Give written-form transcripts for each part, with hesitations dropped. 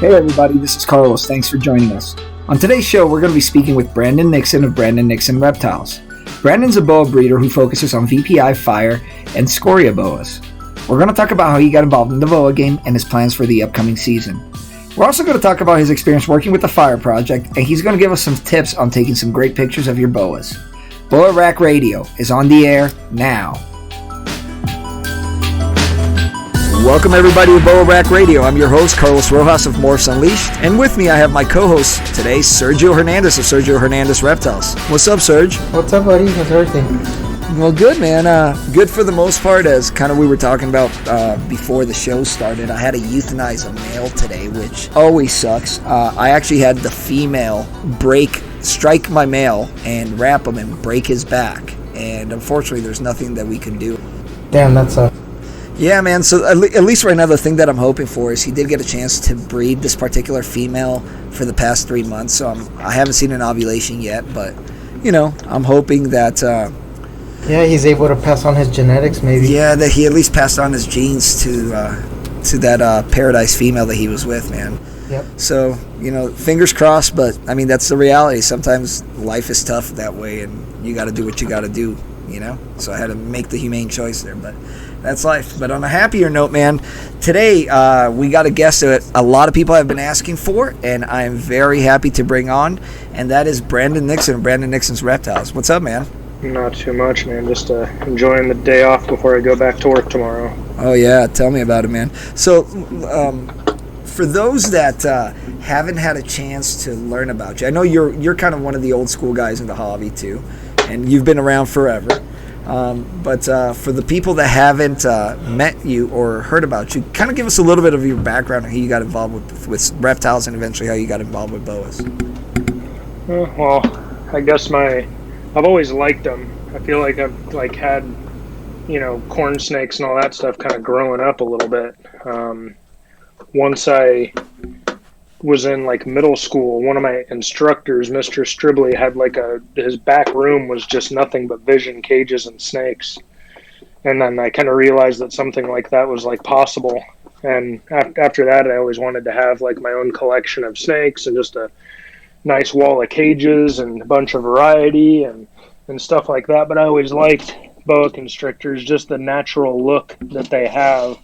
Hey everybody, this is Carlos. Thanks for joining us. On today's show, we're going to be speaking with Brandon Nixon of Brandon Nixon Reptiles. Brandon's a boa breeder who focuses on VPI, fire, and scoria boas. We're going to talk about how he got involved in the boa game and his plans for the upcoming season. We're also going to talk about his experience working with the Fire Project, and he's going to give us some tips on taking some great pictures of your boas. Boa Rack Radio is on the air now. Welcome everybody to Boa Rack Radio. I'm your host, Carlos Rojas of Morphs Unleashed, and with me I have my co-host today, Sergio Hernandez of Sergio Hernandez Reptiles. What's up, Serge? What's up, buddy? How's everything? Well, good, man. Good for the most part, as kind of we were talking about before the show started. I had to euthanize a male today, which always sucks. I actually had the female strike my male and wrap him and break his back, and unfortunately there's nothing that we can do. Damn, that sucks. Yeah, man, so at least right now the thing that I'm hoping for is he did get a chance to breed this particular female for the past 3 months, so I haven't seen an ovulation yet, but, you know, I'm hoping that... yeah, he's able to pass on his genetics, maybe. Yeah, that he at least passed on his genes to that paradise female that he was with, man. Yep. So, you know, fingers crossed, but, I mean, that's the reality. Sometimes life is tough that way, and you got to do what you got to do, you know? So I had to make the humane choice there, but... that's life. But on a happier note, man, today we got a guest that a lot of people have been asking for, and I'm very happy to bring on, and that is Brandon Nixon, Brandon Nixon's Reptiles. What's up, man? Not too much, man. Just enjoying the day off before I go back to work tomorrow. Oh, yeah. Tell me about it, man. So, for those that haven't had a chance to learn about you, I know you're kind of one of the old school guys in the hobby, too, and you've been around forever. But for the people that haven't met you or heard about you, kind of give us a little bit of your background and how you got involved with reptiles and eventually how you got involved with boas. Well, I guess I've always liked them. I feel like I've had, you know, corn snakes and all that stuff kind of growing up a little bit. Once I was in middle school, one of my instructors, Mr. Stribley, had his back room was just nothing but vision cages and snakes. And then I kind of realized that something like that was possible. And after that, I always wanted to have my own collection of snakes and just a nice wall of cages and a bunch of variety and stuff like that. But I always liked boa constrictors, just the natural look that they have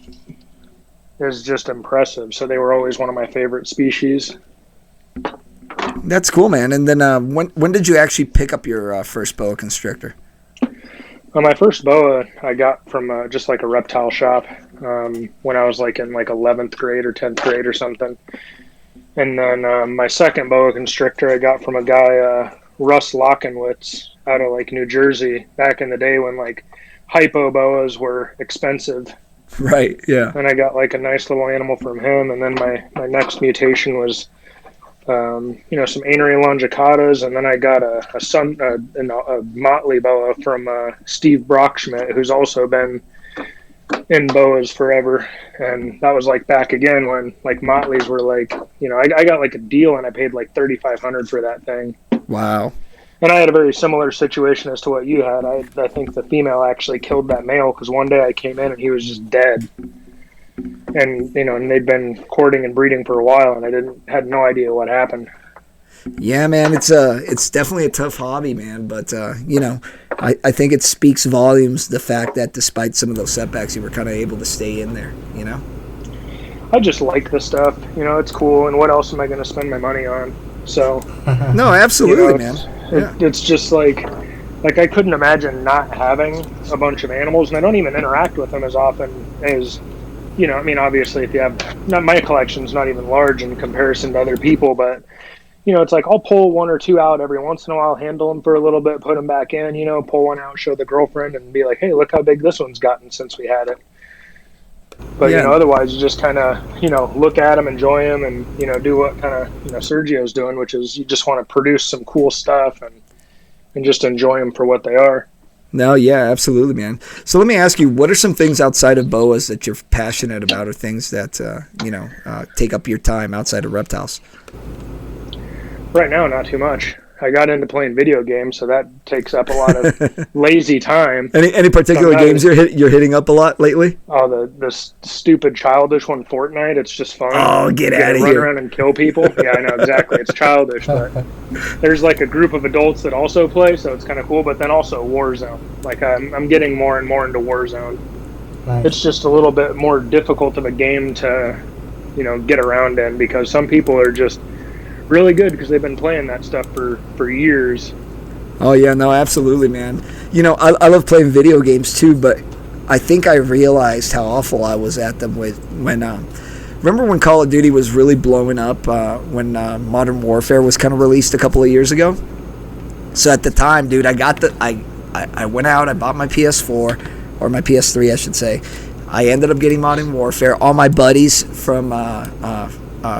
is just impressive. So they were always one of my favorite species. That's cool, man. And then when did you actually pick up your first boa constrictor? My first boa I got from just a reptile shop when I was in 11th grade or 10th grade or something. And then my second boa constrictor I got from a guy, Russ Lockenwitz, out of New Jersey, back in the day when hypo boas were expensive. Right, yeah. And I got a nice little animal from him, and then my next mutation was, some Anery longicatas, and then I got a motley boa from Steve Brockschmidt, who's also been in boas forever, and that was back again when motleys were I got a deal and I paid $3,500 for that thing. Wow. And I had a very similar situation as to what you had. I think the female actually killed that male because one day I came in and he was just dead. And, and they'd been courting and breeding for a while, and I had no idea what happened. Yeah, man, it's definitely a tough hobby, man. But, I think it speaks volumes, the fact that despite some of those setbacks, you were kind of able to stay in there, I just like the stuff. It's cool. And what else am I going to spend my money on? So. No, absolutely, man. Yeah. It's just I couldn't imagine not having a bunch of animals, and I don't even interact with them as often as, obviously if you have, my collection's not even large in comparison to other people, but, it's I'll pull one or two out every once in a while, handle them for a little bit, put them back in, pull one out, show the girlfriend, and be hey, look how big this one's gotten since we had it. But, yeah. Otherwise you just kind of, look at them, enjoy them, and, do what kind of, Sergio's doing, which is you just want to produce some cool stuff and just enjoy them for what they are. No, yeah, absolutely, man. So let me ask you, what are some things outside of boas that you're passionate about, or things that, take up your time outside of reptiles? Right now, not too much. I got into playing video games, so that takes up a lot of lazy time. Any particular games you're hitting up a lot lately? Oh, the stupid childish one, Fortnite. It's just fun. Oh, get out of run here! Around and kill people. Yeah, I know exactly. It's childish, but there's like a group of adults that also play, so it's kind of cool. But then also Warzone. Like I'm getting more and more into Warzone. Nice. It's just a little bit more difficult of a game to, get around in, because some people are just really good because they've been playing that stuff for years. Oh yeah, no, absolutely, man. I love playing video games too, but I think I realized how awful I was at them remember when Call of Duty was really blowing up, when Modern Warfare was kind of released a couple of years ago. So at the time, dude, I went out, I bought my PS4, or my PS3, I should say. I ended up getting Modern Warfare. All my buddies from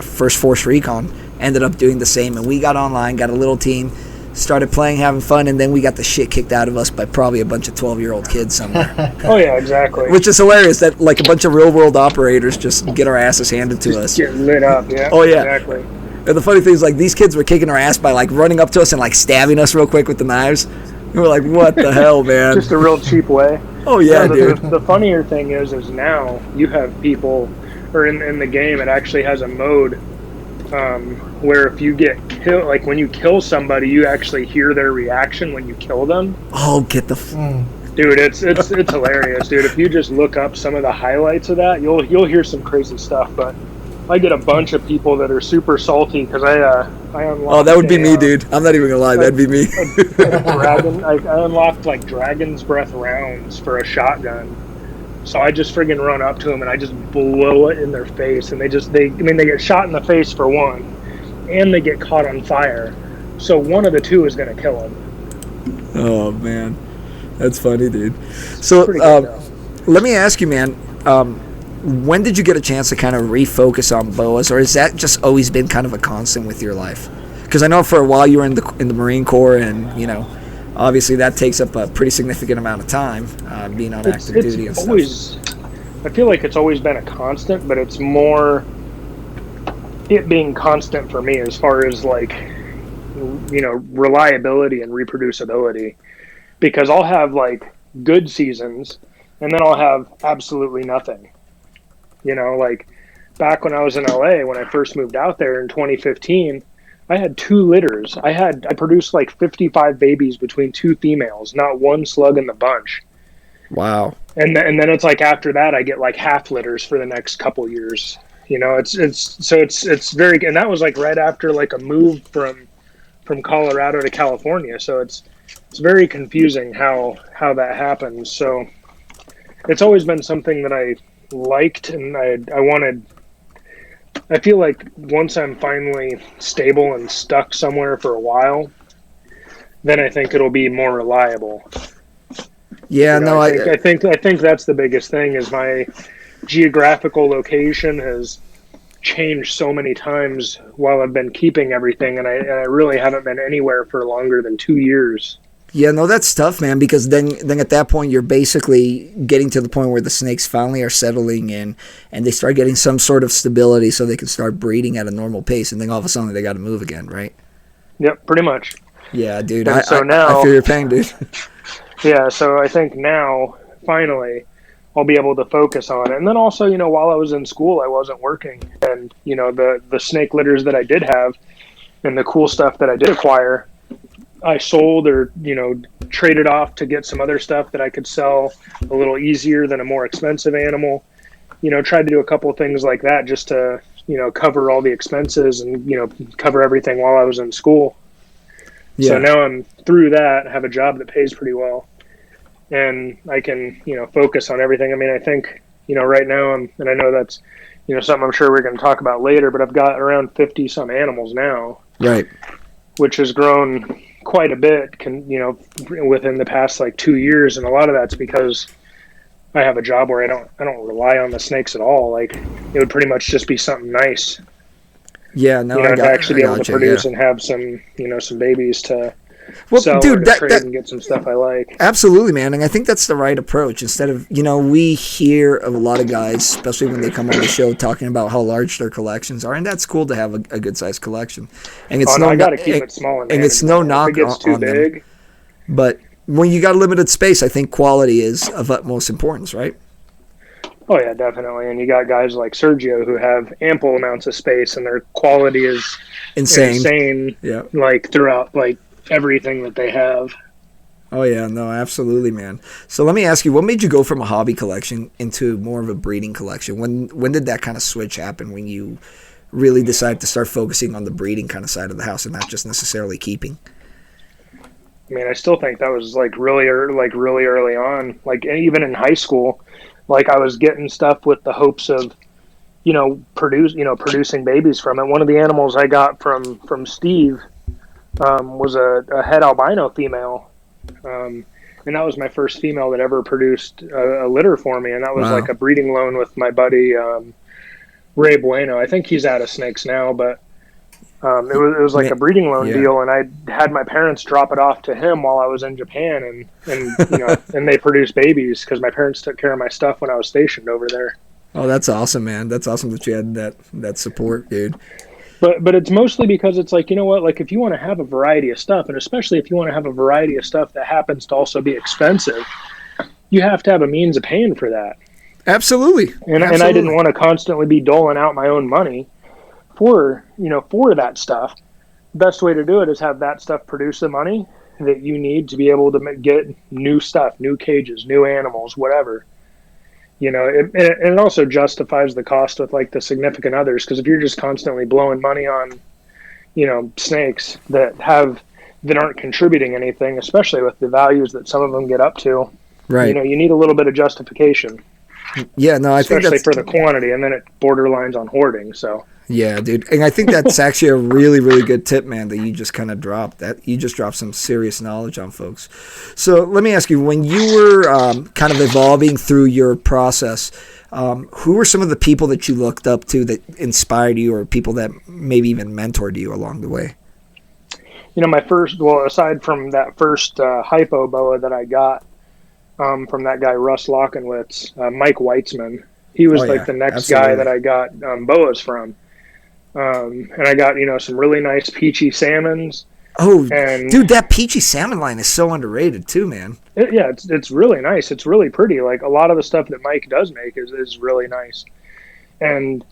First Force Recon ended up doing the same, and we got online, got a little team, started playing, having fun, and then we got the shit kicked out of us by probably a bunch of 12-year-old kids somewhere. Oh yeah, exactly. Which is hilarious that like a bunch of real-world operators just get our asses handed to us. Get lit up, yeah. Oh yeah, exactly. And the funny thing is, like, these kids were kicking our ass by like running up to us and like stabbing us real quick with the knives. We were like, what the hell, man? Just a real cheap way. Oh yeah, dude. The funnier thing is now you have people, or in the game, it actually has a mode where if you get killed, like when you kill somebody, you actually hear their reaction when you kill them. Oh, get the dude, it's hilarious, dude. If you just look up some of the highlights of that, you'll hear some crazy stuff. But I get a bunch of people that are super salty because I unlocked. Oh, that would be me, dude. I'm not even gonna lie, that'd be me. I unlocked like Dragon's Breath rounds for a shotgun. So I just friggin' run up to them and I just blow it in their face, and they get shot in the face for one, and they get caught on fire. So one of the two is gonna kill them. Oh man, that's funny, dude. So let me ask you, man. When did you get a chance to kind of refocus on boas, or has that just always been kind of a constant with your life? Because I know for a while you were in the Marine Corps, and obviously that takes up a pretty significant amount of time, being on active duty and stuff. I feel like it's always been a constant, but it's more it being constant for me as far as like, reliability and reproducibility, because I'll have like good seasons and then I'll have absolutely nothing. Like back when I was in LA, when I first moved out there in 2015, I had 2 litters. I produced like 55 babies between 2 females, not one slug in the bunch. Wow. And then it's like after that, I get like half litters for the next couple years. It's very, and that was like right after like a move from Colorado to California. So it's very confusing how that happens. So it's always been something that I liked, and I wanted. I feel like once I'm finally stable and stuck somewhere for a while, then I think it'll be more reliable. Yeah, I think that's the biggest thing, is my geographical location has changed so many times while I've been keeping everything, and I really haven't been anywhere for longer than 2 years. Yeah, no, that's tough, man, because then at that point you're basically getting to the point where the snakes finally are settling in and they start getting some sort of stability so they can start breeding at a normal pace, and then all of a sudden they got to move again, right? Yep, pretty much. Yeah, dude, I feel your pain, dude. Yeah, so I think now, finally, I'll be able to focus on it. And then also, while I was in school, I wasn't working. And, the snake litters that I did have and the cool stuff that I did acquire, I sold or, traded off to get some other stuff that I could sell a little easier than a more expensive animal. Tried to do a couple of things like that just to, cover all the expenses and, cover everything while I was in school. Yeah. So now I'm through that, have a job that pays pretty well, and I can, focus on everything. I mean, I think, right now and I know that's, something I'm sure we're going to talk about later, but I've got around 50 some animals now. Right. Which has grown quite a bit, within the past like 2 years. And a lot of that's because I have a job where I don't rely on the snakes at all. Like, it would pretty much just be something nice. Yeah, no, to actually be able to produce and have some, some babies to Well, sell dude, or to trade and get some stuff I like. Absolutely, man. And I think that's the right approach. Instead of, we hear of a lot of guys, especially when they come on the show, talking about how large their collections are. And that's cool to have a good-sized collection. And it's I got to keep it small and it's no knock if it gets too big. them. But when you got limited space, I think quality is of utmost importance, right? Oh, yeah, definitely. And you got guys like Sergio who have ample amounts of space, and their quality is insane yeah. Like, throughout, like, everything that they have. Oh, yeah, no, absolutely, man. So let me ask you, what made you go from a hobby collection into more of a breeding collection? When did that kind of switch happen, when you really decided to start focusing on the breeding kind of side of the house and not just necessarily keeping? I mean, I still think that was, like, really early on. Like, even in high school, like, I was getting stuff with the hopes of, producing babies from it. One of the animals I got from Steve was a het albino female. And that was my first female that ever produced a litter for me. And that was like a breeding loan with my buddy, Ray Bueno. I think he's out of snakes now, but it was like a breeding loan deal. And I had my parents drop it off to him while I was in Japan, and and they produced babies because my parents took care of my stuff when I was stationed over there. Oh, that's awesome, man. That's awesome that you had that support, dude. But it's mostly because it's like, like if you want to have a variety of stuff, and especially if you want to have a variety of stuff that happens to also be expensive, you have to have a means of paying for that. Absolutely. And I didn't want to constantly be doling out my own money for that stuff. Best way to do it is have that stuff produce the money that you need to be able to get new stuff, new cages, new animals, whatever. It also justifies the cost with like the significant others, because if you're just constantly blowing money on, snakes that aren't contributing anything, especially with the values that some of them get up to, right? You need a little bit of justification. Yeah, no, I think especially for the quantity, and then it borderlines on hoarding. So yeah, dude, and I think that's actually a really, really good tip, man, that you just kind of dropped. That you just dropped some serious knowledge on folks. So let me ask you, when you were kind of evolving through your process, who were some of the people that you looked up to that inspired you, or people that maybe even mentored you along the way? Aside from that first hypo boa that I got from that guy Russ Lockenwitz, Mike Weitzman, he was the next guy that I got boas from. And I got, some really nice peachy salmons. Oh, dude, that peachy salmon line is so underrated too, man. It's really nice. It's really pretty. Like, a lot of the stuff that Mike does make is really nice. And,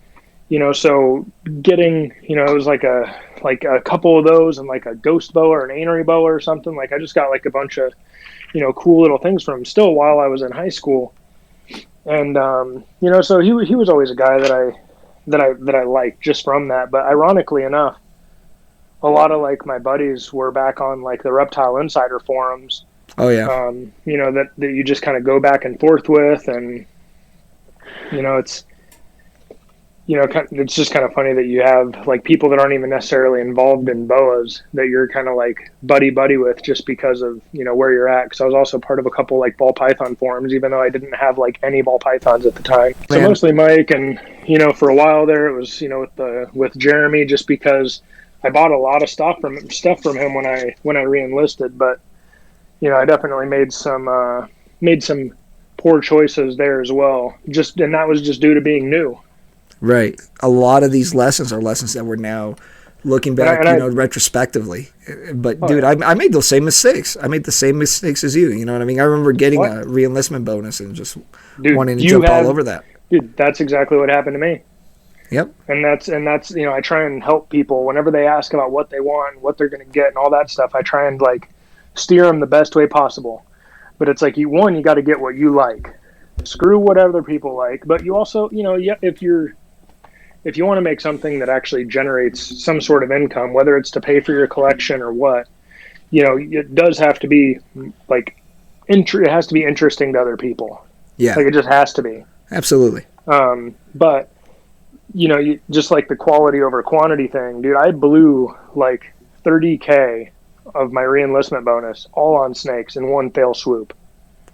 so getting, it was like a couple of those, and like a ghost boa or an anery boa or something. Like, I just got like a bunch of, cool little things from him still while I was in high school. And, so he was always a guy that I liked just from that. But ironically enough, a lot of like my buddies were back on like the Reptile Insider forums. Oh yeah. That you just kind of go back and forth with, and it's just kind of funny that you have like people that aren't even necessarily involved in boas that you're kind of like buddy with just because of where you're at. Because I was also part of a couple like ball python forums, even though I didn't have like any ball pythons at the time. So mostly Mike, and for a while there it was with Jeremy, just because I bought a lot of stuff from him when I re-enlisted. But I definitely made some poor choices there as well. And that was just due to being new. Right. A lot of these lessons are lessons that we're now looking back, retrospectively. But dude, I made those same mistakes. I made the same mistakes as you. You know what I mean? I remember getting a re-enlistment bonus and just wanting to jump all over that. Dude, that's exactly what happened to me. Yep. And that's I try and help people whenever they ask about what they want, what they're going to get, and all that stuff. I try and like steer them the best way possible. But it's like you got to get what you like. Screw what other people like. But you also, if you want to make something that actually generates some sort of income, whether it's to pay for your collection or what, it does have to be like it has to be interesting to other people. Yeah. Like, it just has to be. Absolutely. But you just like the quality over quantity thing, dude. I blew like $30K of my re-enlistment bonus all on snakes in one fell swoop.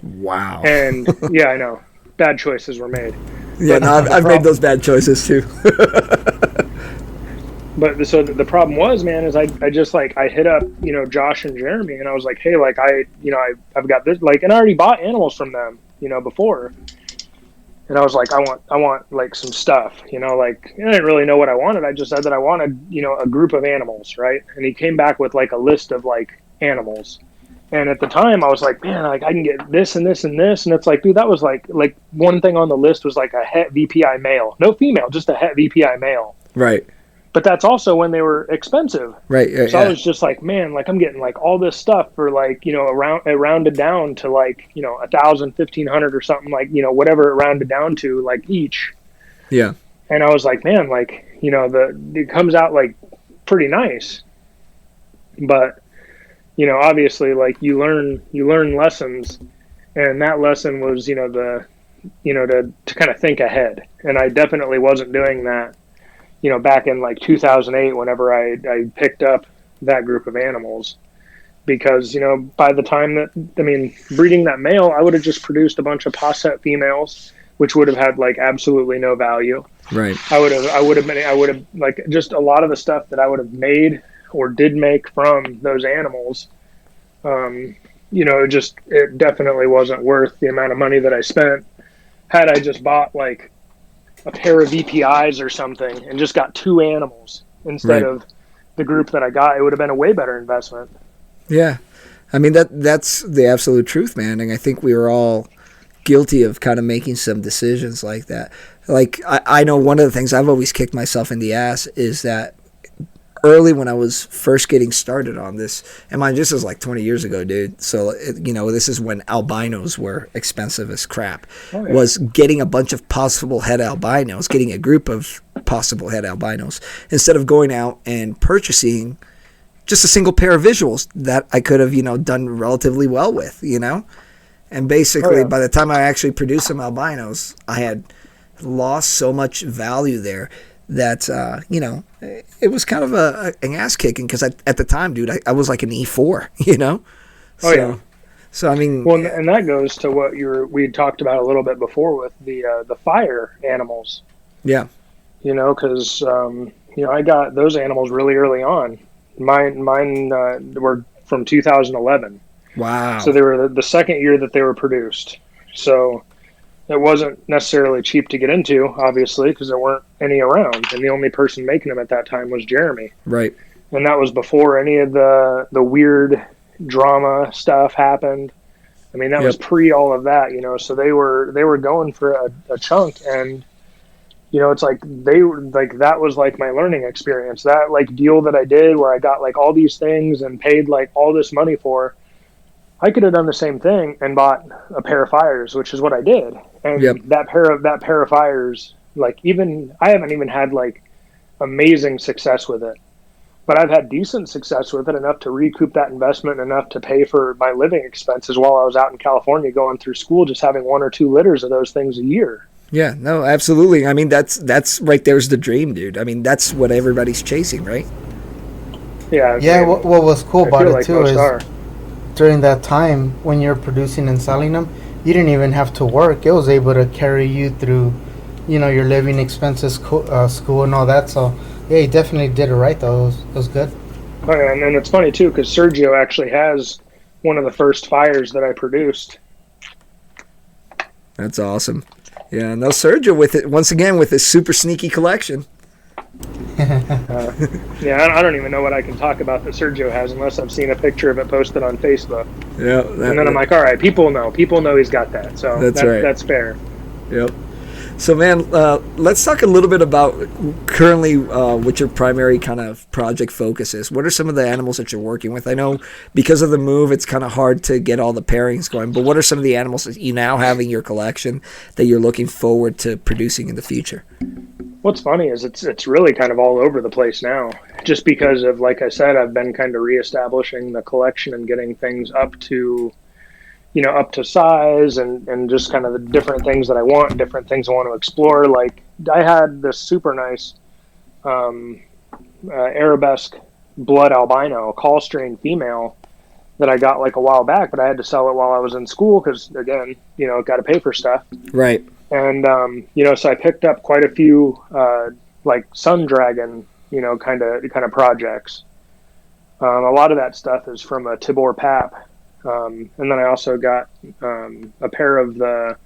Wow. And yeah, I know, bad choices were made. Yeah, no, I've made those bad choices too. But so the problem was, man, is I just like, I hit up, Josh and Jeremy, and I was like, hey, like I've got this, like, and I already bought animals from them, before. And I was like, I want like some stuff, like, I didn't really know what I wanted. I just said that I wanted, a group of animals. Right. And he came back with like a list of like animals. And at the time I was like, man, like I can get this and this and this. And it's like, dude, that was like one thing on the list was like a het VPI male, no female, just a het VPI male. Right. But that's also when they were expensive. Right. So I was just like, man, like I'm getting like all this stuff for like, rounded down to like, 1,000, 1,500 or something, like, whatever it rounded down to, like each. Yeah. And I was like, man, like, it comes out like pretty nice. But, obviously like you learn lessons, and that lesson was, to kind of think ahead. And I definitely wasn't doing that. Back in like 2008, whenever I picked up that group of animals, because, by the time breeding that male, I would have just produced a bunch of posset females, which would have had like absolutely no value. Right. I would have like just a lot of the stuff that I would have made or did make from those animals. It definitely wasn't worth the amount of money that I spent. Had I just bought like a pair of VPIs or something and just got 2 animals instead of the group that I got, it would have been a way better investment. Yeah. I mean, that's the absolute truth, man. And I think we were all guilty of kind of making some decisions like that. Like, I know one of the things I've always kicked myself in the ass is that early when I was first getting started on this, and mind, this is like 20 years ago, dude. So, this is when albinos were expensive as crap. Oh, yeah. Was getting a bunch of possible het albinos, getting a group of possible het albinos, instead of going out and purchasing just a single pair of visuals that I could have, done relatively well with, And basically, by the time I actually produced some albinos, I had lost so much value there that, it was kind of an ass kicking, because at the time, dude, I was like an E4, So, I mean... Well, and that goes to what we had talked about a little bit before with the fire animals. Yeah. Because, I got those animals really early on. Mine were from 2011. Wow. So they were the second year that they were produced. So it wasn't necessarily cheap to get into, obviously, because there weren't any around. And the only person making them at that time was Jeremy. Right. And that was before any of the weird drama stuff happened. I mean, that was pre all of that, so they were going for a chunk. And, it's like that was like my learning experience. That like deal that I did where I got like all these things and paid like all this money for, I could have done the same thing and bought a pair of fires, which is what I did. And that pair of fires, like I haven't even had like amazing success with it, but I've had decent success with it, enough to recoup that investment, enough to pay for my living expenses while I was out in California going through school, just having 1 or 2 litters of those things a year. Yeah, no, absolutely. I mean, that's right. There's the dream, dude. I mean, that's what everybody's chasing, right? Yeah. Yeah. What was cool about it too is, during that time when you're producing and selling them, you didn't even have to work. It was able to carry you through, your living expenses, school and all that. So yeah, you definitely did it right though. It was good. Oh yeah, and then it's funny too, because Sergio actually has one of the first fires that I produced. That's awesome. Yeah, no, Sergio with it once again with his super sneaky collection. Yeah, I don't even know what I can talk about that Sergio has unless I've seen a picture of it posted on Facebook. Yeah, and then I'm like, all right, people know he's got that, so that's right. That's fair. Yep. So, man, let's talk a little bit about currently what your primary kind of project focus is. What are some of the animals that you're working with? I know because of the move, it's kind of hard to get all the pairings going, but what are some of the animals that you now have in your collection that you're looking forward to producing in the future? What's funny is it's really kind of all over the place now, just because of, like I said, I've been kind of reestablishing the collection and getting things up to size and just kind of the different things that I want, different things I want to explore. Like I had this super nice Arabesque blood albino call strain female that I got like a while back, but I had to sell it while I was in school because, again, got to pay for stuff. Right. And, so I picked up quite a few like sun dragon, kind of projects. A lot of that stuff is from a Tibor Pap. And then I also got a pair of the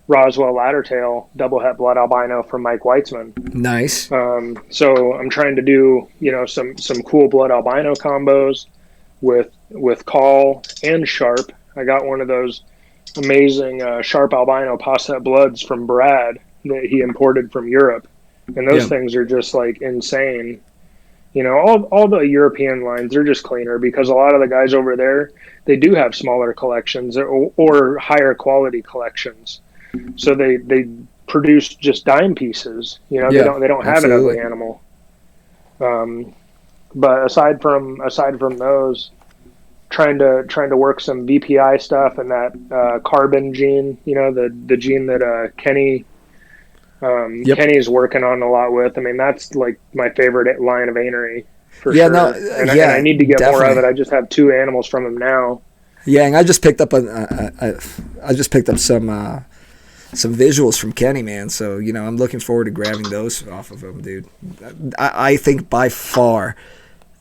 Roswell Laddertail double het blood albino from Mike Weitzman. Nice. So I'm trying to do, some cool blood albino combos with Call and Sharp. I got one of those amazing Sharp albino Posset bloods from Brad that he imported from Europe. And those things are just like insane. All the European lines, they're just cleaner because a lot of the guys over there, they do have smaller collections or higher quality collections. So they produce just dime pieces. They don't have an ugly animal. But aside from those, trying to work some VPI stuff and that carbon gene, the gene that Kenny Kenny's working on a lot with. I mean, that's like my favorite line of anery for sure. And I need to get more of it. I just have 2 animals from him now. Yeah, and I just picked up some visuals from Kenny, man. So I'm looking forward to grabbing those off of him, dude. I think by far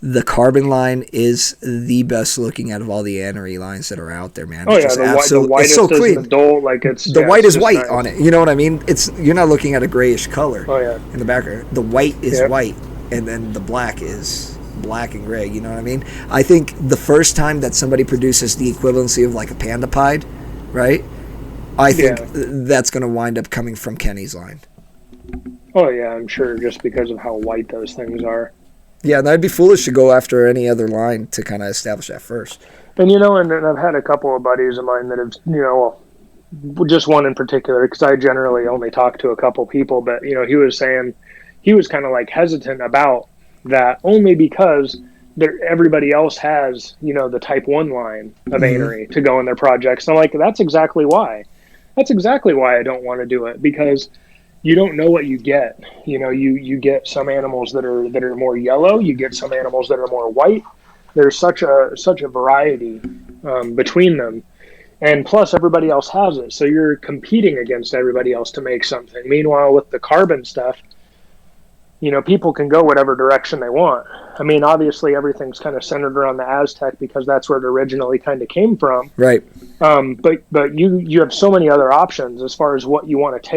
the carbon line is the best looking out of all the anery lines that are out there, man. Oh yeah, the whitest it's so clean. Is the dull, like the white is white on it. You know what I mean? You're not looking at a grayish color. Oh yeah. In the background, the white is white, and then the black is black and gray. You know what I mean? I think the first time that somebody produces the equivalency of like a panda pied, right? I think that's going to wind up coming from Kenny's line. Oh yeah, I'm sure, just because of how white those things are. Yeah, and I'd be foolish to go after any other line to kind of establish that first. And and I've had a couple of buddies of mine that have, just one in particular, because I generally only talk to a couple people, but he was saying he was kind of like hesitant about that only because everybody else has the Type 1 line of anery to go in their projects. And I'm like, that's exactly why I don't want to do it, because you don't know what you get. You get some animals that are more yellow. You get some animals that are more white. There's such a variety between them, and plus everybody else has it. So you're competing against everybody else to make something. Meanwhile, with the carbon stuff, people can go whatever direction they want. I mean, obviously everything's kind of centered around the Aztec because that's where it originally kind of came from. Right. But you have so many other options as far as what you want to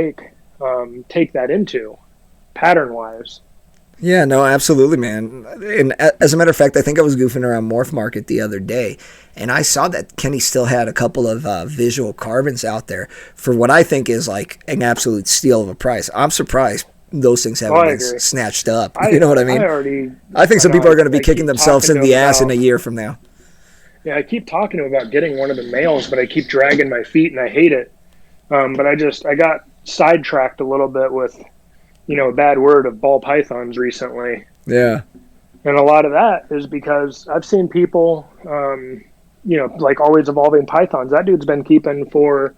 take that into pattern wise. Yeah, no, absolutely, man. And as a matter of fact, I think I was goofing around Morph Market the other day, and I saw that Kenny still had a couple of visual carbons out there for what I think is like an absolute steal of a price. I'm surprised those things haven't been snatched up. You know what I mean? I think some people are going to be kicking themselves in the ass in a year from now. Yeah, I keep talking to him about getting one of the males, but I keep dragging my feet, and I hate it. But I got sidetracked a little bit with, a bad word of ball pythons recently. Yeah. And a lot of that is because I've seen people, like Always Evolving Pythons. That dude's been keeping for,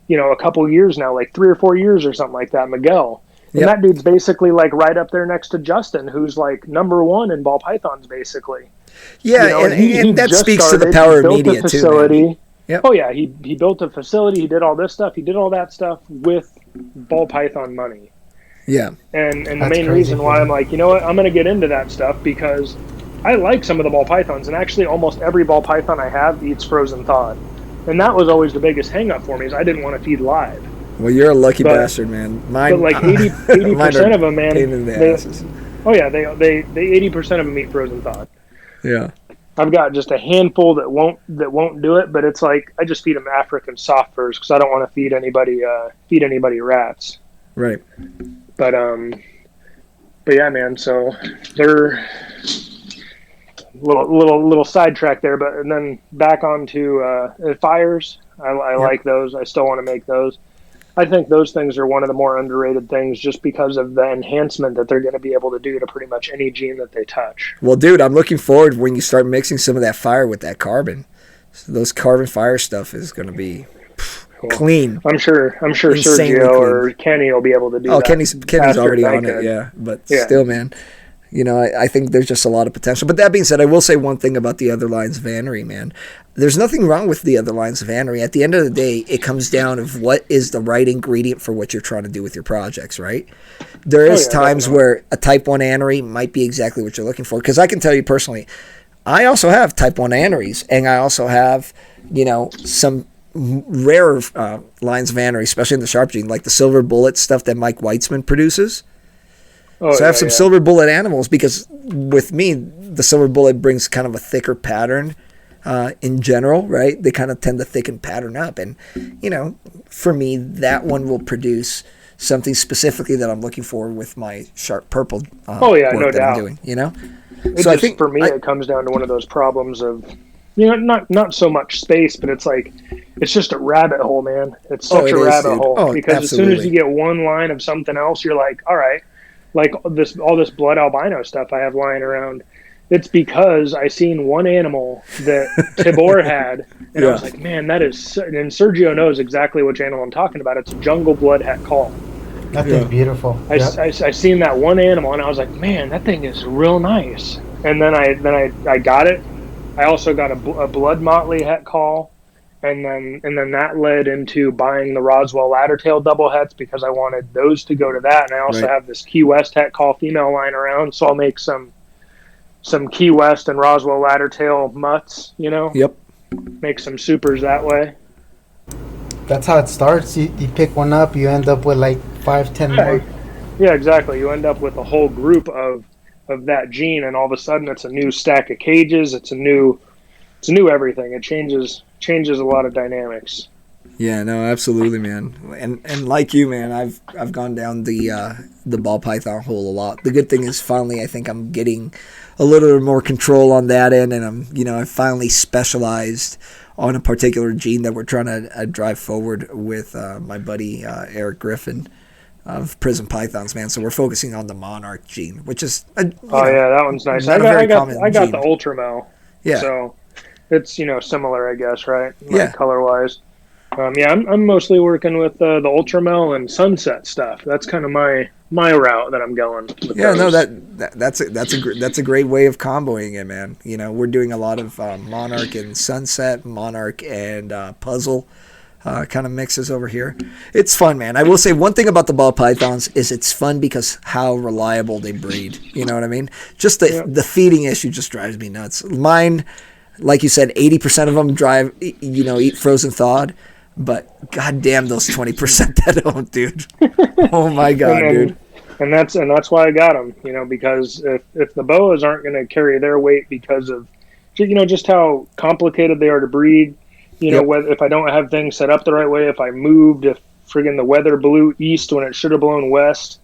a couple years now, like 3 or 4 years or something like that, Miguel. And that dude's basically like right up there next to Justin, who's like #1 in ball pythons, basically. Yeah, and that speaks to the power of media too. Yep. Oh yeah, he built a facility. He did all this stuff. He did all that stuff with ball python money. Yeah. And the main reason why I'm like, I'm going to get into that stuff because I like some of the ball pythons, and actually almost every ball python I have eats frozen thawed. And that was always the biggest hang up for me, is I didn't want to feed live. Well, you're a lucky bastard, man. But like 80% of them, man. They 80% of them eat frozen thawed. Yeah. I've got just a handful that won't do it, but it's like I just feed them African soft furs because I don't want to feed anybody rats. Right. But yeah, man. So they're little sidetrack there, but and then back onto fires. I like those. I still want to make those. I think those things are one of the more underrated things just because of the enhancement that they're going to be able to do to pretty much any gene that they touch. Well, dude, I'm looking forward when you start mixing some of that fire with that carbon. So those carbon fire stuff is going to be clean. I'm sure Sergio or Kenny will be able to do that. Kenny's already on it, yeah. But still, man, You know, I think there's just a lot of potential. But that being said, I will say one thing about the other lines of Vannery, man. There's nothing wrong with the other lines of Vannery. At the end of the day, it comes down to what is the right ingredient for what you're trying to do with your projects, right? There is times where a Type 1 annery might be exactly what you're looking for. Because I can tell you personally, I also have Type 1 anneries, and I also have, you know, some rarer lines of annery, especially in the sharp gene, like the Silver Bullet stuff that Mike Weitzman produces. So I have some Silver Bullet animals because with me, the Silver Bullet brings kind of a thicker pattern in general, right? They kind of tend to thicken pattern up. And, you know, for me, that one will produce something specifically that I'm looking for with my sharp purple work no that doubt. I'm doing, you know? So I think for me, it comes down to one of those problems of, you know, not so much space, but it's like, it's just a rabbit hole, man. It's such a rabbit hole because as soon as you get one line of something else, you're like, all right. Like all this blood albino stuff I have lying around, it's because I seen one animal that Tibor had, and I was like, man, that is. And Sergio knows exactly which animal I'm talking about. It's a jungle blood het call. That thing's beautiful. I seen that one animal, and I was like, man, that thing is real nice. And then I got it. I also got a blood motley het call. And then that led into buying the Roswell Laddertail double hets because I wanted those to go to that. And I also have this Key West het call female lying around, so I'll make some Key West and Roswell Laddertail mutts, you know? Yep. Make some supers that way. That's how it starts. You pick one up, you end up with like 5-10 more. Yeah, exactly. You end up with a whole group of that gene, and all of a sudden it's a new stack of cages. It's a new everything. It changes a lot of dynamics. Yeah, no, absolutely, man. And like you, man, I've gone down the ball python hole a lot. The good thing is finally I think I'm getting a little more control on that end, and I finally specialized on a particular gene that we're trying to drive forward with my buddy Eric Griffin of Prison Pythons, man. So we're focusing on the Monarch gene, which is that one's nice. I got the Ultramel. Yeah. So it's similar, I guess, right? Yeah. Color wise. I'm mostly working with the Ultramel and Sunset stuff. That's kind of my route that I'm going. Yeah, no, that's a great way of comboing it, man. We're doing a lot of Monarch and Sunset, Monarch and Puzzle kind of mixes over here. It's fun, man. I will say one thing about the ball pythons is it's fun because how reliable they breed. You know what I mean? Just the feeding issue just drives me nuts. Mine, like you said, 80% of them eat frozen thawed. But goddamn those 20% that don't, dude. Oh my god, dude. And that's why I got them, because if the boas aren't going to carry their weight because of just how complicated they are to breed, if I don't have things set up the right way, if I moved, if friggin' the weather blew east when it should have blown west,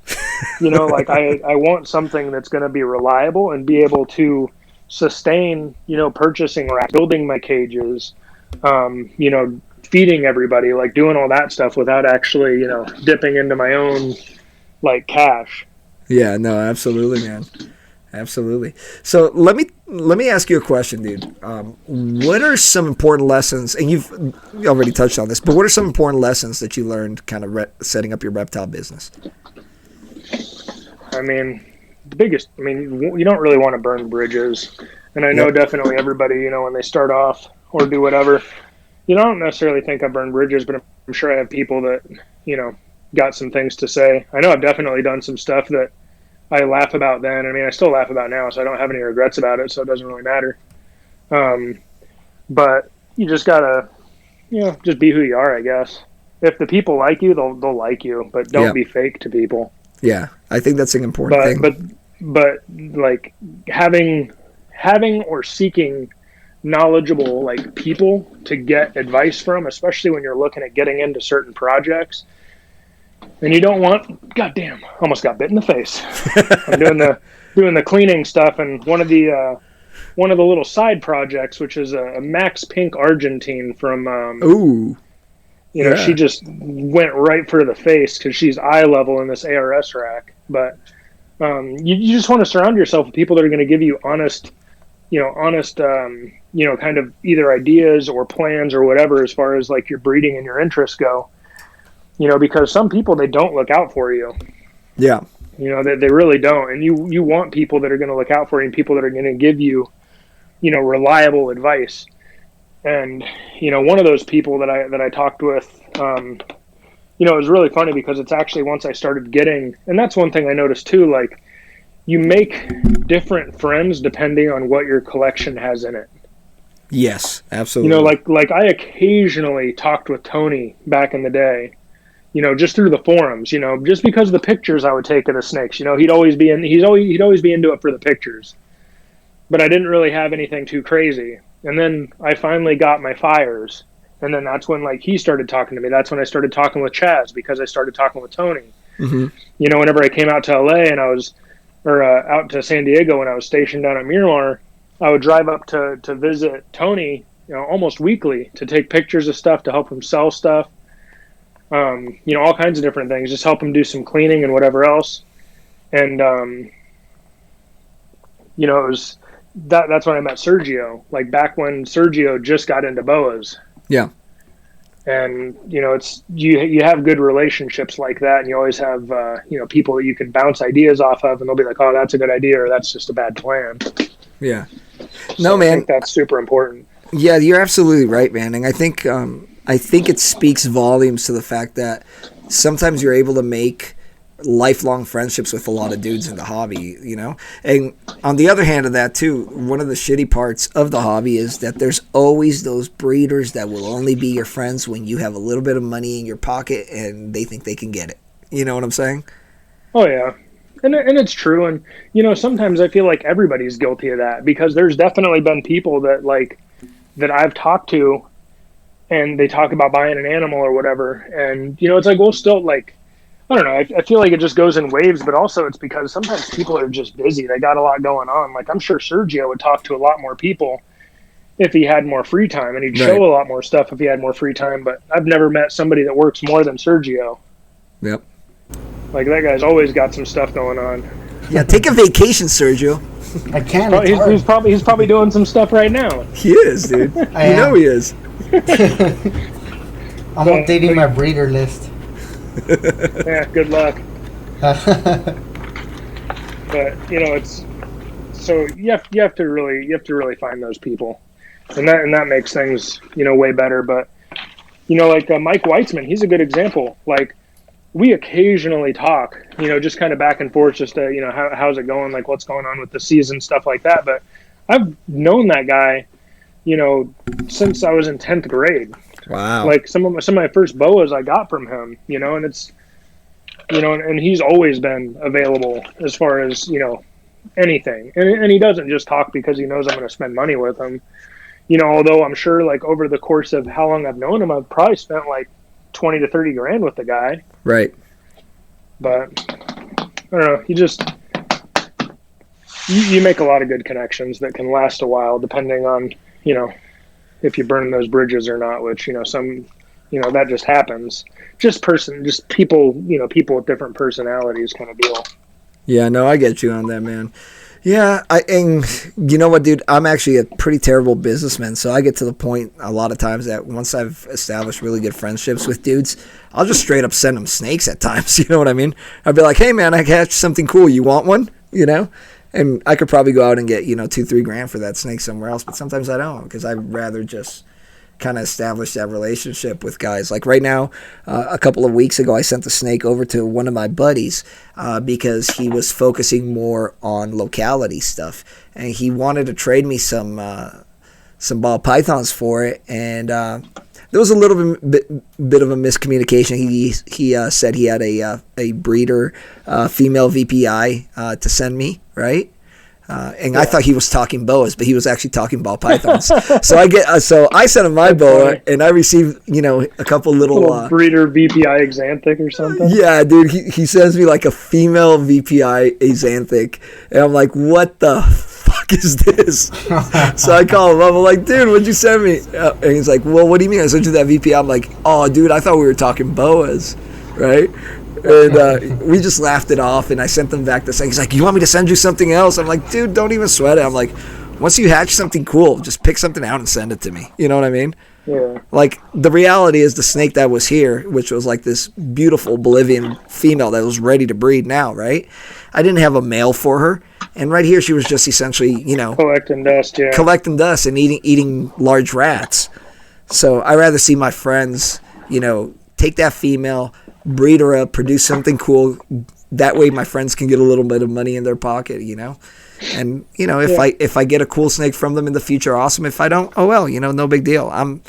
I want something that's going to be reliable and be able to sustain, purchasing racks, building my cages, feeding everybody, like doing all that stuff without actually, dipping into my own cash. Yeah, no, absolutely, man. Absolutely. So let me ask you a question, dude. What are some important lessons, and you've already touched on this, but what are some important lessons that you learned kind of setting up your reptile business? I mean, you don't really want to burn bridges. And I know definitely everybody, when they start off or do whatever, I don't necessarily think I burn bridges, but I'm sure I have people that, got some things to say. I know I've definitely done some stuff that I laugh about then. I mean, I still laugh about now, so I don't have any regrets about it, so it doesn't really matter. But you just gotta, just be who you are, I guess. If the people like you, they'll like you, but don't be fake to people. Yeah, I think that's an important thing. But like having or seeking knowledgeable people to get advice from, especially when you're looking at getting into certain projects, and you don't want, goddamn, almost got bit in the face. I'm doing the cleaning stuff, and one of the little side projects, which is a Max Pink Argentine from she just went right for the face because she's eye level in this ARS rack. But you just want to surround yourself with people that are going to give you honest kind of either ideas or plans or whatever as far as your breeding and your interests go. Because some people, they don't look out for you. Yeah. You know, they really don't. And you want people that are going to look out for you and people that are going to give you, you know, reliable advice. And, you know, one of those people that I talked with, you know, it was really funny because it's actually once I started getting, and that's one thing I noticed too, like you make different friends depending on what your collection has in it. Yes, absolutely. You know, like I occasionally talked with Tony back in the day, you know, just through the forums, you know, just because of the pictures I would take of the snakes. You know, he'd always be into it for the pictures. But I didn't really have anything too crazy. And then I finally got my fires. And then that's when, like, he started talking to me. That's when I started talking with Chaz, because I started talking with Tony. Mm-hmm. You know, whenever I came out to LA and out to San Diego when I was stationed down at Miramar, I would drive up to visit Tony, you know, almost weekly to take pictures of stuff, to help him sell stuff. You know, all kinds of different things, just help him do some cleaning and whatever else. And, you know, it was that's when I met Sergio, like back when Sergio just got into boas. Yeah. And, you know, it's, you have good relationships like that. And you always have, you know, people that you can bounce ideas off of, and they'll be like, oh, that's a good idea, or that's just a bad plan. Yeah. So no, man. I think that's super important. Yeah, you're absolutely right, man. And I think it speaks volumes to the fact that sometimes you're able to make lifelong friendships with a lot of dudes in the hobby, you know? And on the other hand of that too, one of the shitty parts of the hobby is that there's always those breeders that will only be your friends when you have a little bit of money in your pocket and they think they can get it. You know what I'm saying? Oh yeah. And it's true. And, you know, sometimes I feel like everybody's guilty of that, because there's definitely been people that, like, that I've talked to, and they talk about buying an animal or whatever. And, you know, it's like, well, still, like, I don't know. I feel like it just goes in waves, but also it's because sometimes people are just busy. They got a lot going on. Like, I'm sure Sergio would talk to a lot more people if he had more free time, and he'd show a lot more stuff if he had more free time. But I've never met somebody that works more than Sergio. Yep. Like, that guy's always got some stuff going on. Yeah, take a vacation, Sergio. I can. He's probably doing some stuff right now. He is, dude. You know he is. I'm updating my breeder list. Yeah, good luck. But, you know, it's so you have to really find those people, and that makes things, you know, way better. But, you know, like Mike Weitzman, he's a good example. Like, we occasionally talk, you know, just kind of back and forth, just to, you know, how's it going, like what's going on with the season, stuff like that. But I've known that guy, you know, since I was in 10th grade. Wow. Like some of my first boas I got from him, you know, and it's, you know, and he's always been available as far as, you know, anything. And he doesn't just talk because he knows I'm going to spend money with him, you know, although I'm sure, like, over the course of how long I've known him, I've probably spent like 20 to 30 grand with the guy. Right. But I don't know, you make a lot of good connections that can last a while, depending on, you know, if you burn those bridges or not, which, you know, you know, that just happens. Just people, you know, people with different personalities kind of deal. Yeah, no, I get you on that, man. Yeah, and you know what, dude? I'm actually a pretty terrible businessman, so I get to the point a lot of times that once I've established really good friendships with dudes, I'll just straight up send them snakes at times, you know what I mean? I'd be like, hey, man, I catch something cool. You want one? You know? And I could probably go out and get, you know, $2-3 grand for that snake somewhere else, but sometimes I don't, because I'd rather just kind of establish that relationship with guys. Like right now, a couple of weeks ago, I sent the snake over to one of my buddies because he was focusing more on locality stuff, and he wanted to trade me some ball pythons for it, and there was a little bit of a miscommunication. He said he had a breeder female VPI to send me, right? And I thought he was talking boas, but he was actually talking ball pythons. So I sent him my boa, and I received, you know, a couple little breeder VPI axanthic or something. Yeah, dude, he sends me like a female VPI axanthic, and I'm like, what the fuck is this? So I call him up. I'm like, dude, what'd you send me? And he's like, well, what do you mean I sent you that VPI? I'm like, oh, dude, I thought we were talking boas, right? And we just laughed it off, and I sent them back the thing. He's like, you want me to send you something else? I'm like, dude, don't even sweat it. I'm like, once you hatch something cool, just pick something out and send it to me. You know what I mean? Yeah. Like, the reality is the snake that was here, which was like this beautiful Bolivian female that was ready to breed now, right? I didn't have a male for her. And right here, she was just essentially, collecting dust, yeah. Collecting dust and eating large rats. So I rather see my friends, take that female, breed her up, produce something cool. That way my friends can get a little bit of money in their pocket, And, if I get a cool snake from them in the future, awesome. If I don't, oh well, no big deal. I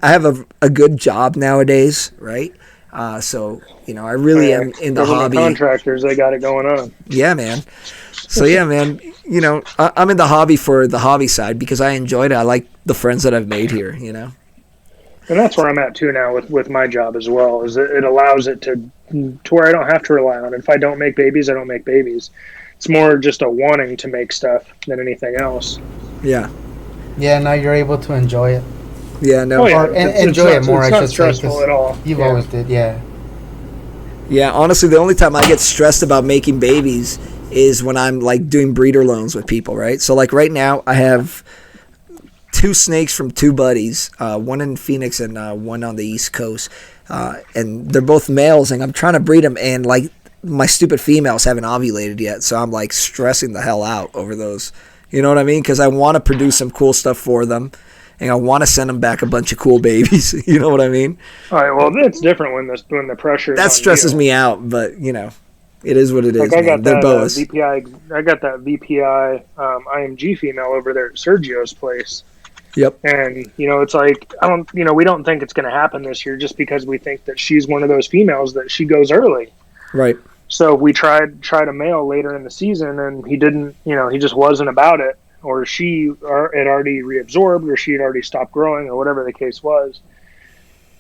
have a good job nowadays, right? So, I really am in the hobby. The contractors, they got it going on. Yeah, man. So, yeah, man, I'm in the hobby for the hobby side because I enjoyed it. I like the friends that I've made here, And that's where I'm at too now with my job as well. Is it allows it to where I don't have to rely on it. If I don't make babies, I don't make babies. It's more just a wanting to make stuff than anything else. Yeah. Yeah. Now you're able to enjoy it. Yeah. No. Oh, yeah. Or enjoy it more. It's not stressful at all. You've always did. Yeah. Yeah. Honestly, the only time I get stressed about making babies is when I'm like doing breeder loans with people, right? So like right now, I have 2 snakes from 2 buddies, one in Phoenix and one on the East Coast. And they're both males, and I'm trying to breed them, and like my stupid females haven't ovulated yet, so I'm like stressing the hell out over those. You know what I mean? Because I want to produce some cool stuff for them, and I want to send them back a bunch of cool babies. You know what I mean? All right. Well, it's different when the pressure. That stresses me out, but it is what it is. I got they're boas. VPI. I got that VPI IMG female over there at Sergio's place. Yep. And, it's like, we don't think it's going to happen this year just because we think that she's one of those females that she goes early. Right. So we tried a male later in the season, and he didn't, he just wasn't about it, or had already reabsorbed, or she had already stopped growing, or whatever the case was.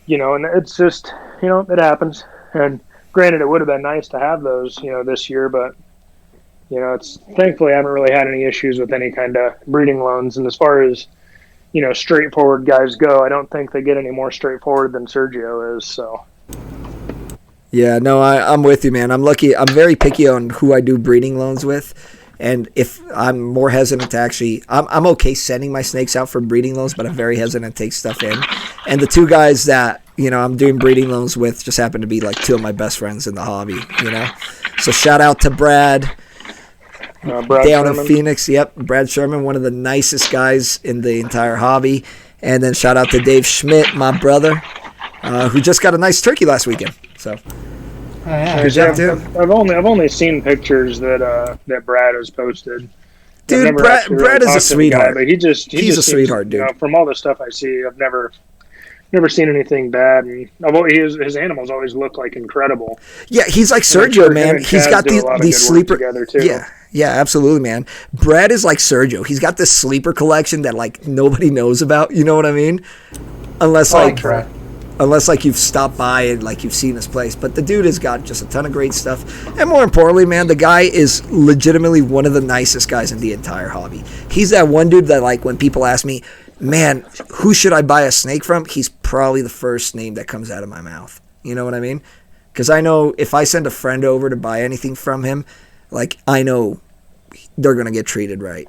And it's just, it happens. And granted, it would have been nice to have those, this year, but, it's thankfully I haven't really had any issues with any kind of breeding loans. And as far as, straightforward guys go, I don't think they get any more straightforward than Sergio is. So. Yeah, no, I'm with you, man. I'm lucky. I'm very picky on who I do breeding loans with. And if I'm more hesitant to actually, I'm okay sending my snakes out for breeding loans, but I'm very hesitant to take stuff in. And the 2 guys that, I'm doing breeding loans with just happen to be like 2 of my best friends in the hobby, So shout out to Brad. Brad down Sherman. in Phoenix. Yep, Brad Sherman, one of the nicest guys in the entire hobby. And then shout out to Dave Schmidt, my brother, who just got a nice turkey last weekend. So, yeah. Good job, dude. I've only seen pictures that Brad has posted. Dude, Brad is a sweetheart. But he's a sweetheart, dude. From all the stuff I see, I've never seen anything bad, and his animals always look like incredible. Yeah, he's like Sergio, man. He's got these sleeper together too. Yeah, absolutely, man. Brad is like Sergio. He's got this sleeper collection that like nobody knows about. You know what I mean? Unless you've stopped by and like you've seen his place. But the dude has got just a ton of great stuff, and more importantly, man, the guy is legitimately one of the nicest guys in the entire hobby. He's that one dude that like when people ask me, man, who should I buy a snake from? He's probably the first name that comes out of my mouth. You know what I mean? Because I know if I send a friend over to buy anything from him, like I know they're going to get treated right,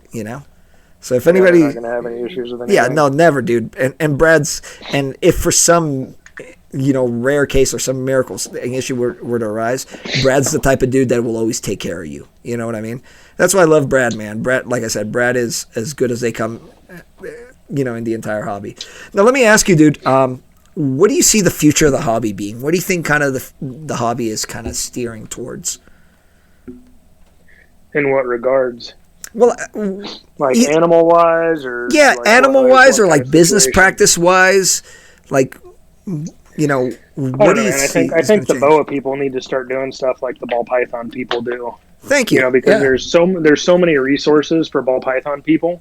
So if anybody... You're not going to have any issues with anything. Yeah, no, never, dude. And Brad's... And if for some, rare case or some miracle issue were to arise, Brad's the type of dude that will always take care of you. You know what I mean? That's why I love Brad, man. Brad, like I said, Brad is as good as they come... in the entire hobby. Now, let me ask you, dude, what do you see the future of the hobby being? What do you think kind of the hobby is kind of steering towards? In what regards? Well, like animal-wise, or yeah, like animal-wise, or like business practice-wise, like what do you see? I think the boa people need to start doing stuff like the ball python people do. Thank you. Because there's so many resources for ball python people.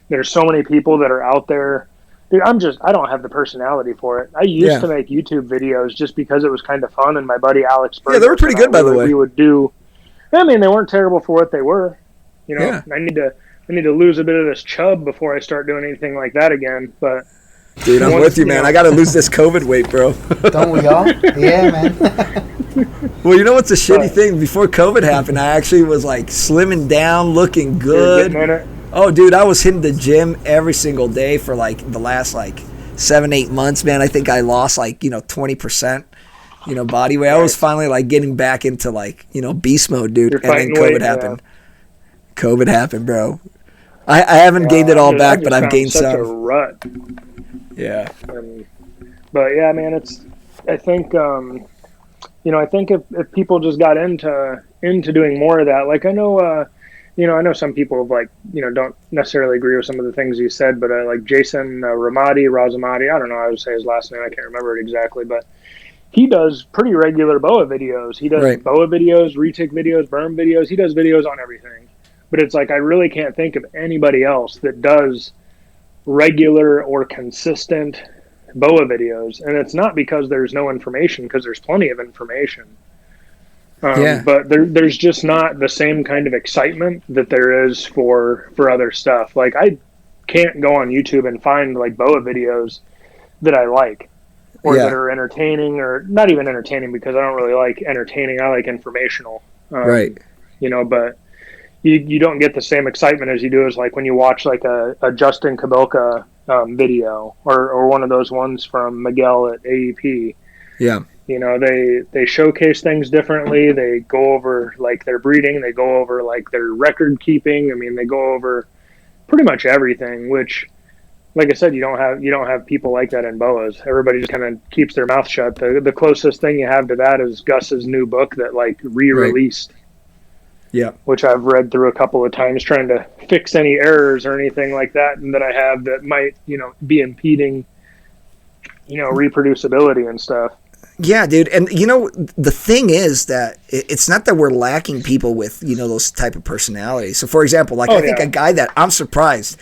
There's so many people that are out there. Dude, I don't have the personality for it. I used to make YouTube videos just because it was kind of fun, and my buddy Alex Burgess, they were pretty good, by the way. We would do. I mean, they weren't terrible for what they were. I need to lose a bit of this chub before I start doing anything like that again. But dude, I'm with you, man. I got to lose this COVID weight, bro. Don't we all? Yeah, man. Well, you know what's a shitty thing? Before COVID happened, I actually was like slimming down, looking good. Oh, dude, I was hitting the gym every single day for like the last like 7-8 months, man. I think I lost like 20%, body weight. I was finally like getting back into like beast mode, dude. And then COVID happened. Yeah. COVID happened, bro. I haven't gained it all back, but I've gained some. Such a rut. Yeah. But yeah, man, I think I think if people just got into doing more of that, like I know some people like, don't necessarily agree with some of the things you said, but like Jason Razamati, I don't know how to say his last name. I can't remember it exactly, but he does pretty regular boa videos. He does boa videos, retic videos, berm videos. He does videos on everything. But it's like, I really can't think of anybody else that does regular or consistent boa videos. And it's not because there's no information, because there's plenty of information. But there's just not the same kind of excitement that there is for other stuff. Like, I can't go on YouTube and find like boa videos that I like or that are entertaining, or not even entertaining, because I don't really like entertaining. I like informational. But you don't get the same excitement as you do as like when you watch like a Justin Kabelka video or one of those ones from Miguel at AEP. Yeah. They showcase things differently. They go over like their breeding. They go over like their record keeping. I mean, they go over pretty much everything, which, like I said, you don't have people like that in boas. Everybody just kind of keeps their mouth shut. The closest thing you have to that is Gus's new book that like re-released. Yeah, which I've read through a couple of times, trying to fix any errors or anything like that, and that I have that might, be impeding, reproducibility and stuff. Yeah, dude. And, the thing is that it's not that we're lacking people with, those type of personalities. So, for example, like I think a guy that I'm surprised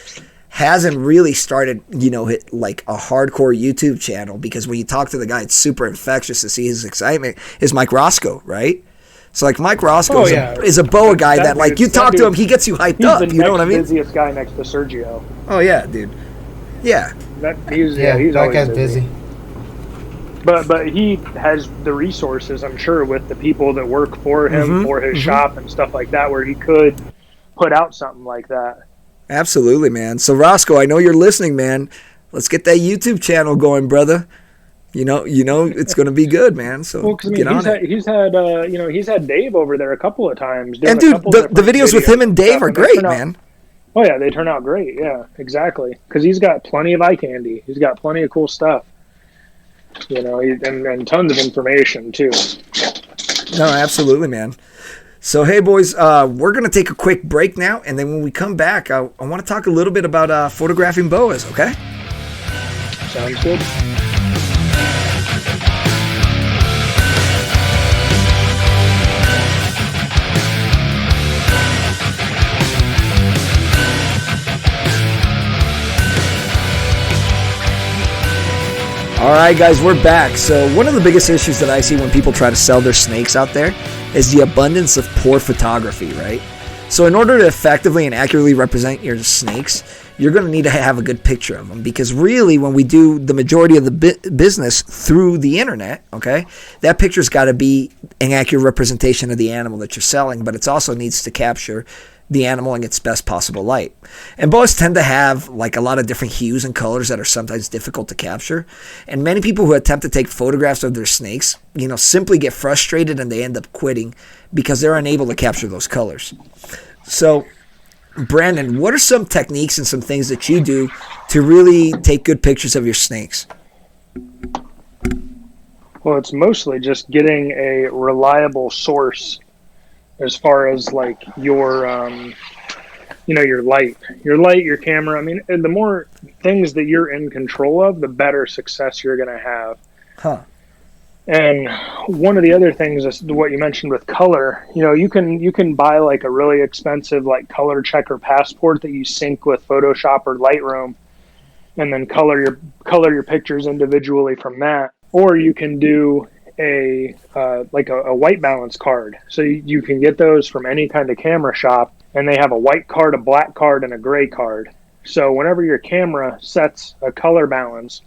hasn't really started, hit like a hardcore YouTube channel, because when you talk to the guy, it's super infectious to see his excitement, is Mike Roscoe, right? So, like, Mike Roscoe is a boa guy that like, you talk to him, he gets you hyped up. You know what I mean? He's the busiest guy next to Sergio. Oh, yeah, dude. Yeah. He's that guy's busy. But he has the resources, I'm sure, with the people that work for him, for his shop and stuff like that, where he could put out something like that. Absolutely, man. So, Roscoe, I know you're listening, man. Let's get that YouTube channel going, brother. It's going to be good, man. So he's had Dave over there a couple of times. And dude, the videos with him and Dave are great, man. Oh yeah, they turn out great. Yeah, exactly. Because he's got plenty of eye candy. He's got plenty of cool stuff. And tons of information too. No, absolutely, man. So hey, boys, we're gonna take a quick break now, and then when we come back, I want to talk a little bit about photographing boas. Okay? Sounds good. All right, guys, we're back. So one of the biggest issues that I see when people try to sell their snakes out there is the abundance of poor photography, right? So in order to effectively and accurately represent your snakes, you're going to need to have a good picture of them, because really when we do the majority of the business through the internet, okay, that picture's got to be an accurate representation of the animal that you're selling, but it also needs to capture the animal in its best possible light. And boas tend to have like a lot of different hues and colors that are sometimes difficult to capture. And many people who attempt to take photographs of their snakes, simply get frustrated and they end up quitting because they're unable to capture those colors. So, Brandon, what are some techniques and some things that you do to really take good pictures of your snakes? Well, it's mostly just getting a reliable source as far as like your light, your camera. I mean, the more things that you're in control of, the better success you're going to have. Huh. And one of the other things is what you mentioned with color. You can buy like a really expensive like color checker passport that you sync with Photoshop or Lightroom, and then color your pictures individually from that. Or you can do a white balance card. So you can get those from any kind of camera shop, and they have a white card, a black card, and a gray card. So whenever your camera sets a color balance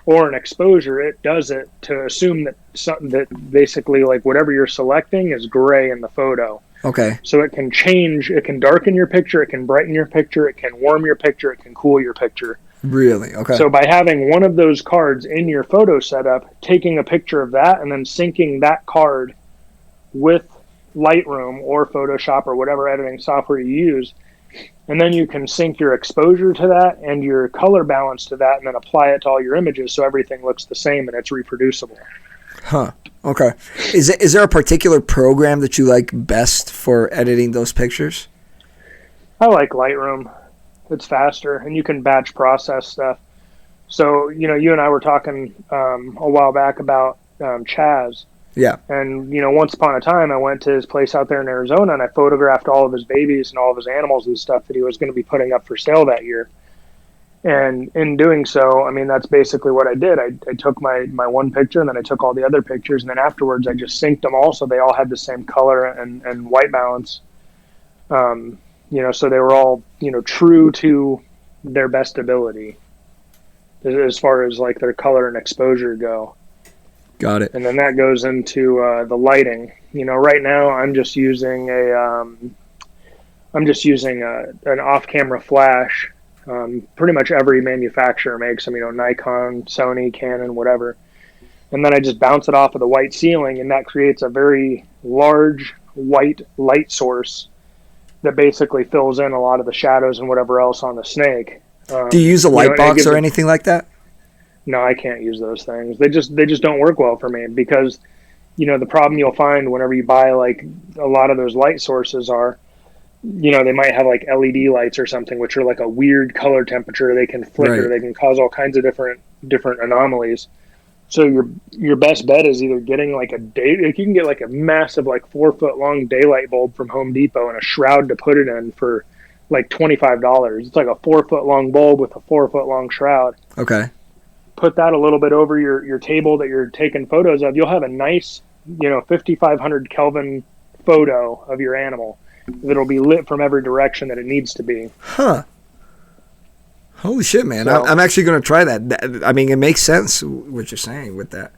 or an exposure, it does it to assume that basically like whatever you're selecting is gray in the photo. Okay. So it can change, it can darken your picture, it can brighten your picture, it can warm your picture, it can cool your picture. Really? Okay. So by having one of those cards in your photo setup, taking a picture of that and then syncing that card with Lightroom or Photoshop or whatever editing software you use, and then you can sync your exposure to that and your color balance to that and then apply it to all your images so everything looks the same and it's reproducible. Huh. Okay. Is there a particular program that you like best for editing those pictures? I like Lightroom. It's faster and you can batch process stuff. So, you know, you and I were talking a while back about Chaz. Yeah. And, you know, once upon a time, I went to his place out there in Arizona and I photographed all of his babies and all of his animals and stuff that he was going to be putting up for sale that year. And in doing so, I mean, that's basically what I did. I took my one picture and then I took all the other pictures. And then afterwards, I just synced them all so they all had the same color and white balance. You know, so they were all, you know, true to their best ability as far as like their color and exposure go. Got it. And then that goes into the lighting. You know, right now I'm just using an off-camera flash. Pretty much every manufacturer makes them. You know, Nikon, Sony, Canon, whatever. And then I just bounce it off of the white ceiling, and that creates a very large white light source that basically fills in a lot of the shadows and whatever else on the snake. Do you use a light box or anything like that? No, I can't use those things. They just don't work well for me because, you know, the problem you'll find whenever you buy like a lot of those light sources are, you know, they might have like LED lights or something, which are like a weird color temperature. They can flicker. Right. They can cause all kinds of different anomalies. So your best bet is either getting like you can get like a massive like 4-foot long daylight bulb from Home Depot and a shroud to put it in for like $25. It's like a 4-foot long bulb with a 4-foot long shroud. Okay. Put that a little bit over your table that you're taking photos of. You'll have a nice, you know, 5,500 Kelvin photo of your animal that'll be lit from every direction that it needs to be. Huh. Holy shit, man. So, I'm actually going to try that. I mean, it makes sense what you're saying with that.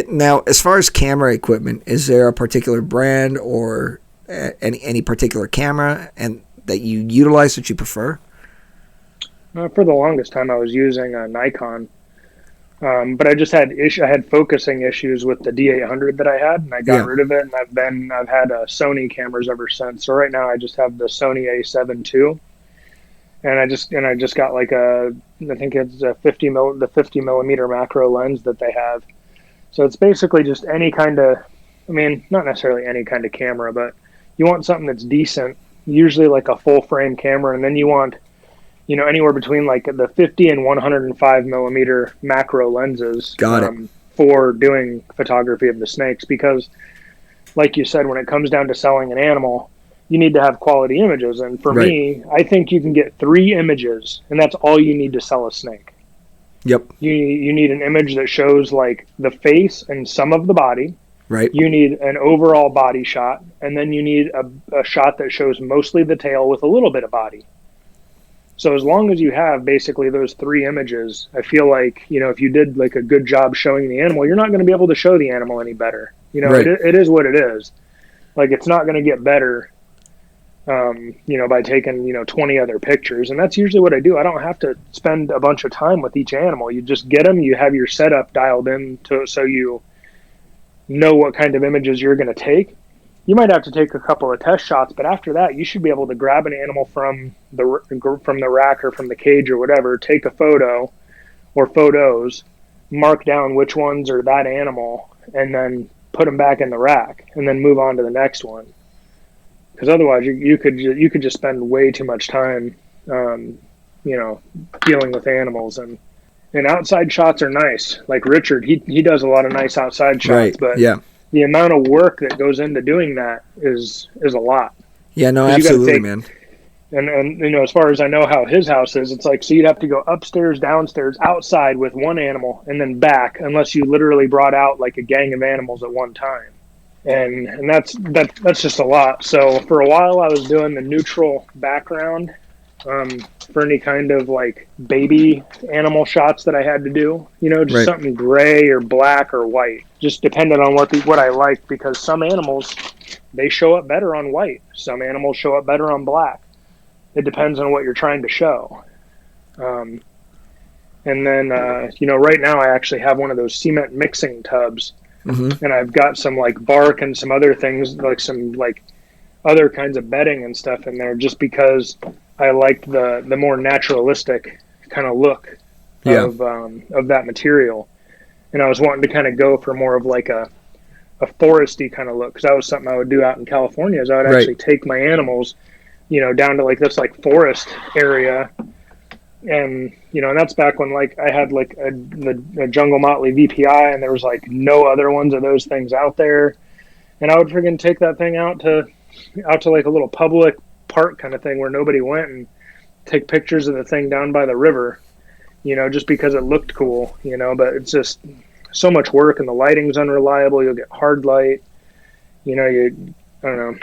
Now, as far as camera equipment, is there a particular brand or any particular camera and that you utilize that you prefer? For the longest time, I was using a Nikon. But I just had focusing issues with the D800 that I had, and I got rid of it. And I've had Sony cameras ever since. So right now I just have the Sony A7 II, and I just got like I think it's the 50 millimeter macro lens that they have. So it's basically just any kind of, I mean, not necessarily any kind of camera, but you want something that's decent, usually like a full frame camera, and then you want, you know, anywhere between like the 50 and 105 millimeter macro lenses for doing photography of the snakes. Because like you said, when it comes down to selling an animal, you need to have quality images. And for me, I think you can get 3 images and that's all you need to sell a snake. Yep. You need an image that shows like the face and some of the body. Right. You need an overall body shot. And then you need a shot that shows mostly the tail with a little bit of body. So as long as you have basically those 3 images, I feel like, you know, if you did like a good job showing the animal, you're not going to be able to show the animal any better. You know, it is what it is. Like, it's not going to get better, you know, by taking, you know, 20 other pictures. And that's usually what I do. I don't have to spend a bunch of time with each animal. You just get them, you have your setup dialed in so you know what kind of images you're going to take. You might have to take a couple of test shots, but after that, you should be able to grab an animal from the rack or from the cage or whatever, take a photo or photos, mark down which ones are that animal, and then put them back in the rack, and then move on to the next one. Because otherwise, you could just spend way too much time, you know, dealing with animals. And outside shots are nice. Like Richard, he does a lot of nice outside shots, but the amount of work that goes into doing that is a lot. Yeah, no, absolutely, man. And you know, as far as I know how his house is, it's like, so you'd have to go upstairs, downstairs, outside with one animal, and then back, unless you literally brought out like a gang of animals at one time. And that's just a lot. So for a while I was doing the neutral background for any kind of like baby animal shots that I had to do, you know, just something gray or black or white, just depended on what I liked, because some animals they show up better on white. Some animals show up better on black. It depends on what you're trying to show. And then, right now I actually have one of those cement mixing tubs, and I've got some like bark and some other things, like some like other kinds of bedding and stuff in there, just because I liked the more naturalistic kind of look of that material. And I was wanting to kind of go for more of like a foresty kind of look, because that was something I would do out in California, is I would actually take my animals, down to like this like forest area. And, and that's back when like I had like a Jungle Motley VPI, and there was like no other ones of those things out there. And I would friggin' take that thing out to like a little public park kind of thing where nobody went, and take pictures of the thing down by the river, just because it looked cool, but it's just so much work, and the lighting's unreliable. You'll get hard light, I don't know.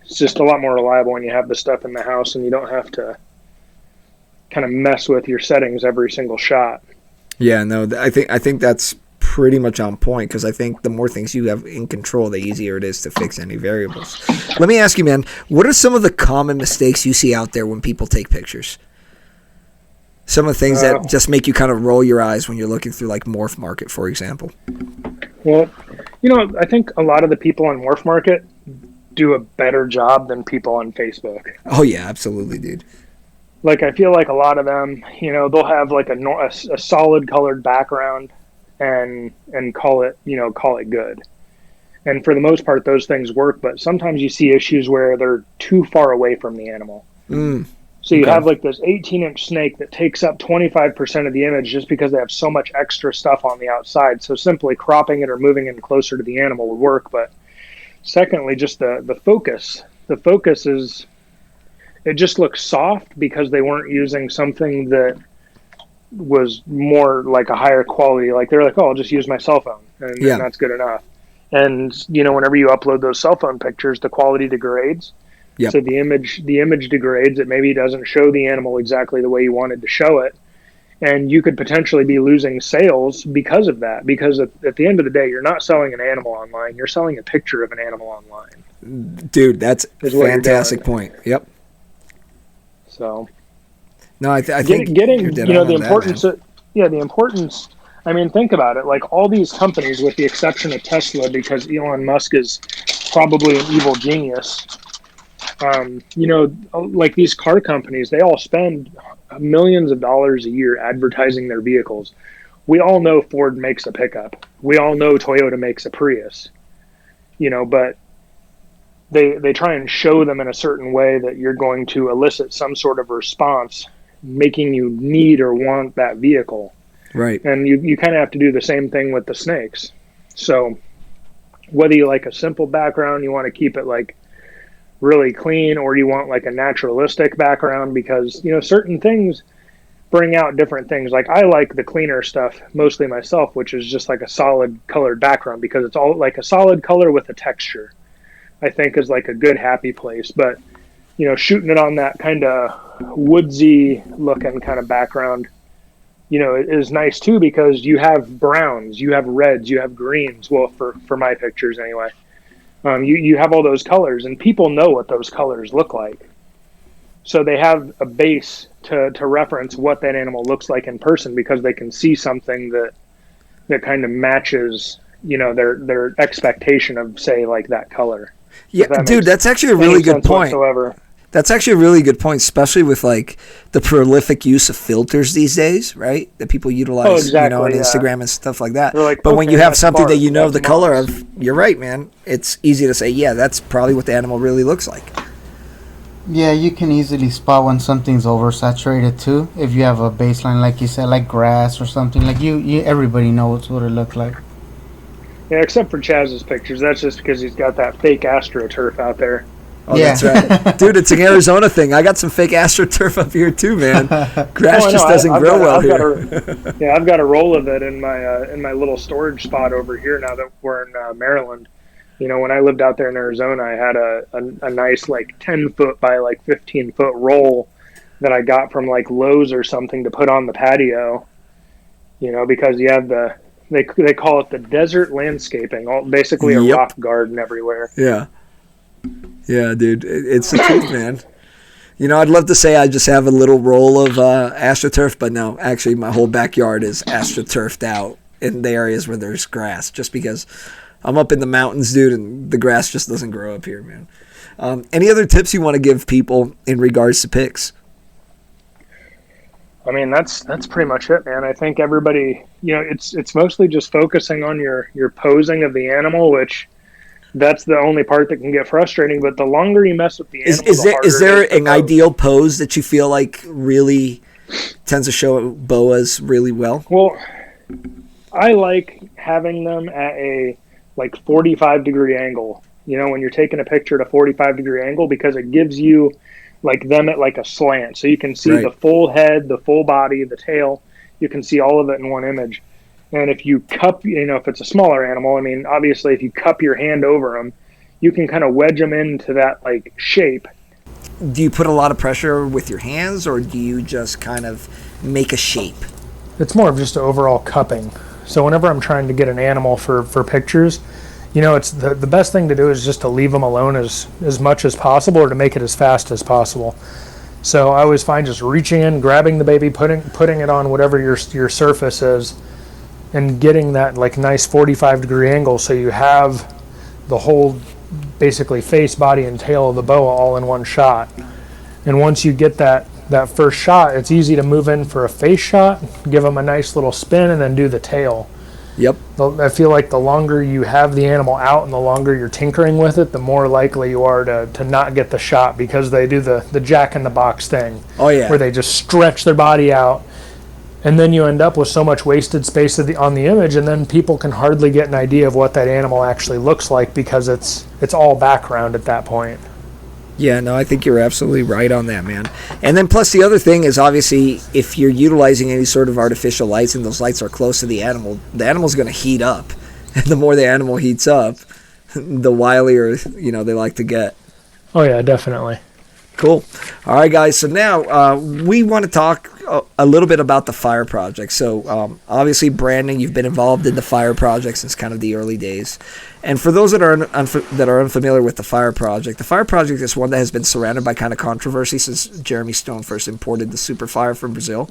It's just a lot more reliable when you have the stuff in the house and you don't have to kind of mess with your settings every single shot. Yeah, no, I think that's pretty much on point, because I think the more things you have in control, the easier it is to fix any variables. Let me ask you, man, what are some of the common mistakes you see out there when people take pictures? Some of the things that just make you kind of roll your eyes when you're looking through like Morph Market, for example. Well, I think a lot of the people on Morph Market do a better job than people on Facebook. Oh yeah, absolutely, dude. Like, I feel like a lot of them, they'll have like a solid colored background and call it good. And for the most part, those things work, but sometimes you see issues where they're too far away from the animal. So you have like this 18-inch snake that takes up 25% of the image just because they have so much extra stuff on the outside. So simply cropping it or moving it closer to the animal would work. But secondly, just the focus. The focus is, it just looks soft because they weren't using something that was more like a higher quality. Like they're like, oh, I'll just use my cell phone, and that's good enough. And whenever you upload those cell phone pictures, the quality degrades. Yep. So the image degrades. It maybe doesn't show the animal exactly the way you wanted to show it, and you could potentially be losing sales because of that. Because at the end of the day, you're not selling an animal online; you're selling a picture of an animal online. Dude, that's a fantastic point. Yep. So, no, I think getting the importance. The importance. I mean, think about it. Like all these companies, with the exception of Tesla, because Elon Musk is probably an evil genius. Like these car companies, they all spend millions of dollars a year advertising their vehicles. We all know Ford makes a pickup. We all know Toyota makes a Prius. But they try and show them in a certain way that you're going to elicit some sort of response, making you need or want that vehicle. Right. And you kind of have to do the same thing with the snakes. So whether you like a simple background, you want to keep it like really clean, or you want like a naturalistic background, because certain things bring out different things. Like I like the cleaner stuff mostly myself, which is just like a solid colored background, because it's all like a solid color with a texture, I think is like a good happy place. But shooting it on that kind of woodsy looking kind of background is nice too, because you have browns, you have reds, you have greens. Well, for my pictures anyway. You have all those colors, and people know what those colors look like. So they have a base to reference what that animal looks like in person, because they can see something that kind of matches, their expectation of, say, like that color. Yeah, dude, that's actually a really good point. Whatsoever. That's actually a really good point, especially with like the prolific use of filters these days, right? That people utilize, on Instagram and stuff like that. Like, but when you have something that the color of, you're right, man. It's easy to say, yeah, that's probably what the animal really looks like. Yeah, you can easily spot when something's oversaturated too. If you have a baseline, like you said, like grass or something, like everybody knows what it looks like. Yeah, except for Chaz's pictures. That's just because he's got that fake AstroTurf out there. Oh, yeah. That's right. Dude, it's an Arizona thing. I got some fake AstroTurf up here too, man. Grass just doesn't grow well here. I've got a roll of it in my little storage spot over here now that we're in Maryland. When I lived out there in Arizona, I had a nice like 10-foot by like 15-foot roll that I got from like Lowe's or something to put on the patio. Because you have they call it the desert landscaping, basically a rock garden everywhere. Yeah. Yeah, dude, it's the truth, man. You know, I'd love to say I just have a little roll of AstroTurf, but no, actually my whole backyard is AstroTurfed out in the areas where there's grass, just because I'm up in the mountains, dude, and the grass just doesn't grow up here, man. Any other tips you want to give people in regards to picks? I mean, that's pretty much it, man. I think everybody, you know, it's mostly just focusing on your posing of the animal, which that's the only part that can get frustrating. But the longer you mess with the animal, is there an ideal pose that you feel like really tends to show boas really well? Well, I like having them at a 45-degree angle. You know, when you're taking a picture at a 45-degree angle, because it gives you them at a slant, so you can see the full head, the full body, the tail. You can see all of it in one image. And if you cup, you know, if it's a smaller animal, I mean, obviously, if you cup your hand over them, you can kind of wedge them into that shape. Do you put a lot of pressure with your hands, or do you just kind of make a shape? It's more of just overall cupping. So whenever I'm trying to get an animal for pictures, you know, it's the best thing to do is just to leave them alone as much as possible, or to make it as fast as possible. So I always find just reaching in, grabbing the baby, putting it on whatever your surface is, and getting that nice 45-degree angle, so you have the whole basically face, body, and tail of the boa all in one shot. And once you get that first shot, it's easy to move in for a face shot, give them a nice little spin, and then do the tail. Yep. I feel like the longer you have the animal out and the longer you're tinkering with it, the more likely you are to not get the shot, because they do the jack-in-the-box thing. Oh, yeah. Where they just stretch their body out, and then you end up with so much wasted space on the image, and then people can hardly get an idea of what that animal actually looks like, because it's all background at that point. Yeah, no, I think you're absolutely right on that, man. And then plus the other thing is, obviously, if you're utilizing any sort of artificial lights and those lights are close to the animal's going to heat up. And the more the animal heats up, the wilier, you know, they like to get. Oh, yeah, definitely. Cool. All right, guys. So now we want to talk a little bit about the Fire Project. So obviously, Brandon, you've been involved in the Fire Project since kind of the early days. And for those that are unfamiliar with the Fire Project is one that has been surrounded by kind of controversy since Jeremy Stone first imported the Super Fire from Brazil.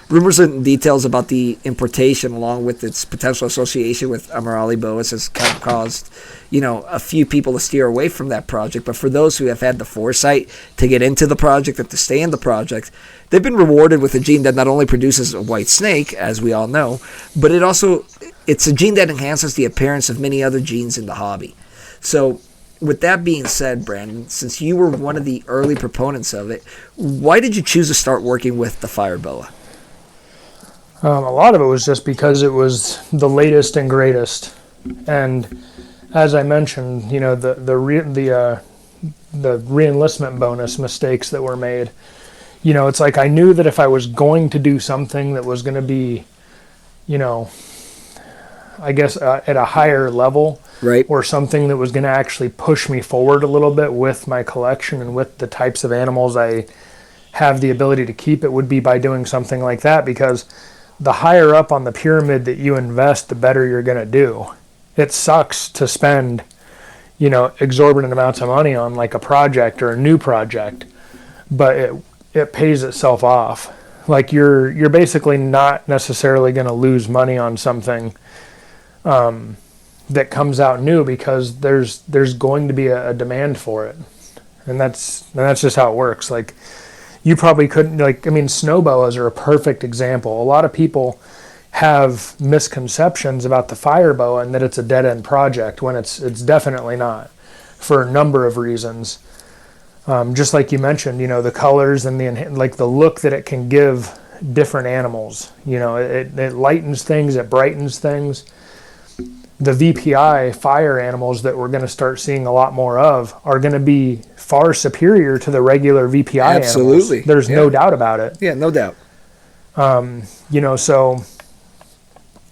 Rumors and details about the importation, along with its potential association with Amarali boas, has kind of caused, you know, a few people to steer away from that project. But for those who have had the foresight to get into the project and to stay in the project, they've been rewarded with a gene that not only produces a white snake, as we all know, but it's a gene that enhances the appearance of many other genes in the hobby. So with that being said, Brandon, since you were one of the early proponents of it, why did you choose to start working with the Fire Boa? A lot of it was just because it was the latest and greatest, and as I mentioned, you know, the re-enlistment bonus mistakes that were made. You know, it's I knew that if I was going to do something that was going to be, you know, I guess at a higher level, right, or something that was going to actually push me forward a little bit with my collection and with the types of animals I have the ability to keep, it would be by doing something like that, because the higher up on the pyramid that you invest, the better you're going to do. It sucks to spend, you know, exorbitant amounts of money on a project or a new project, but it pays itself off. You're basically not necessarily going to lose money on something that comes out new, because there's going to be a demand for it, and that's just how it works. You probably couldn't, snow boas are a perfect example. A lot of people have misconceptions about the Fire Boa and that it's a dead-end project, when it's definitely not, for a number of reasons. Just like you mentioned, you know, the colors and the look that it can give different animals. You know, it lightens things, it brightens things. The VPI fire animals that we're going to start seeing a lot more of are going to be far superior to the regular VPI Absolutely. Animals. There's no doubt about it. Yeah, no doubt. You know, so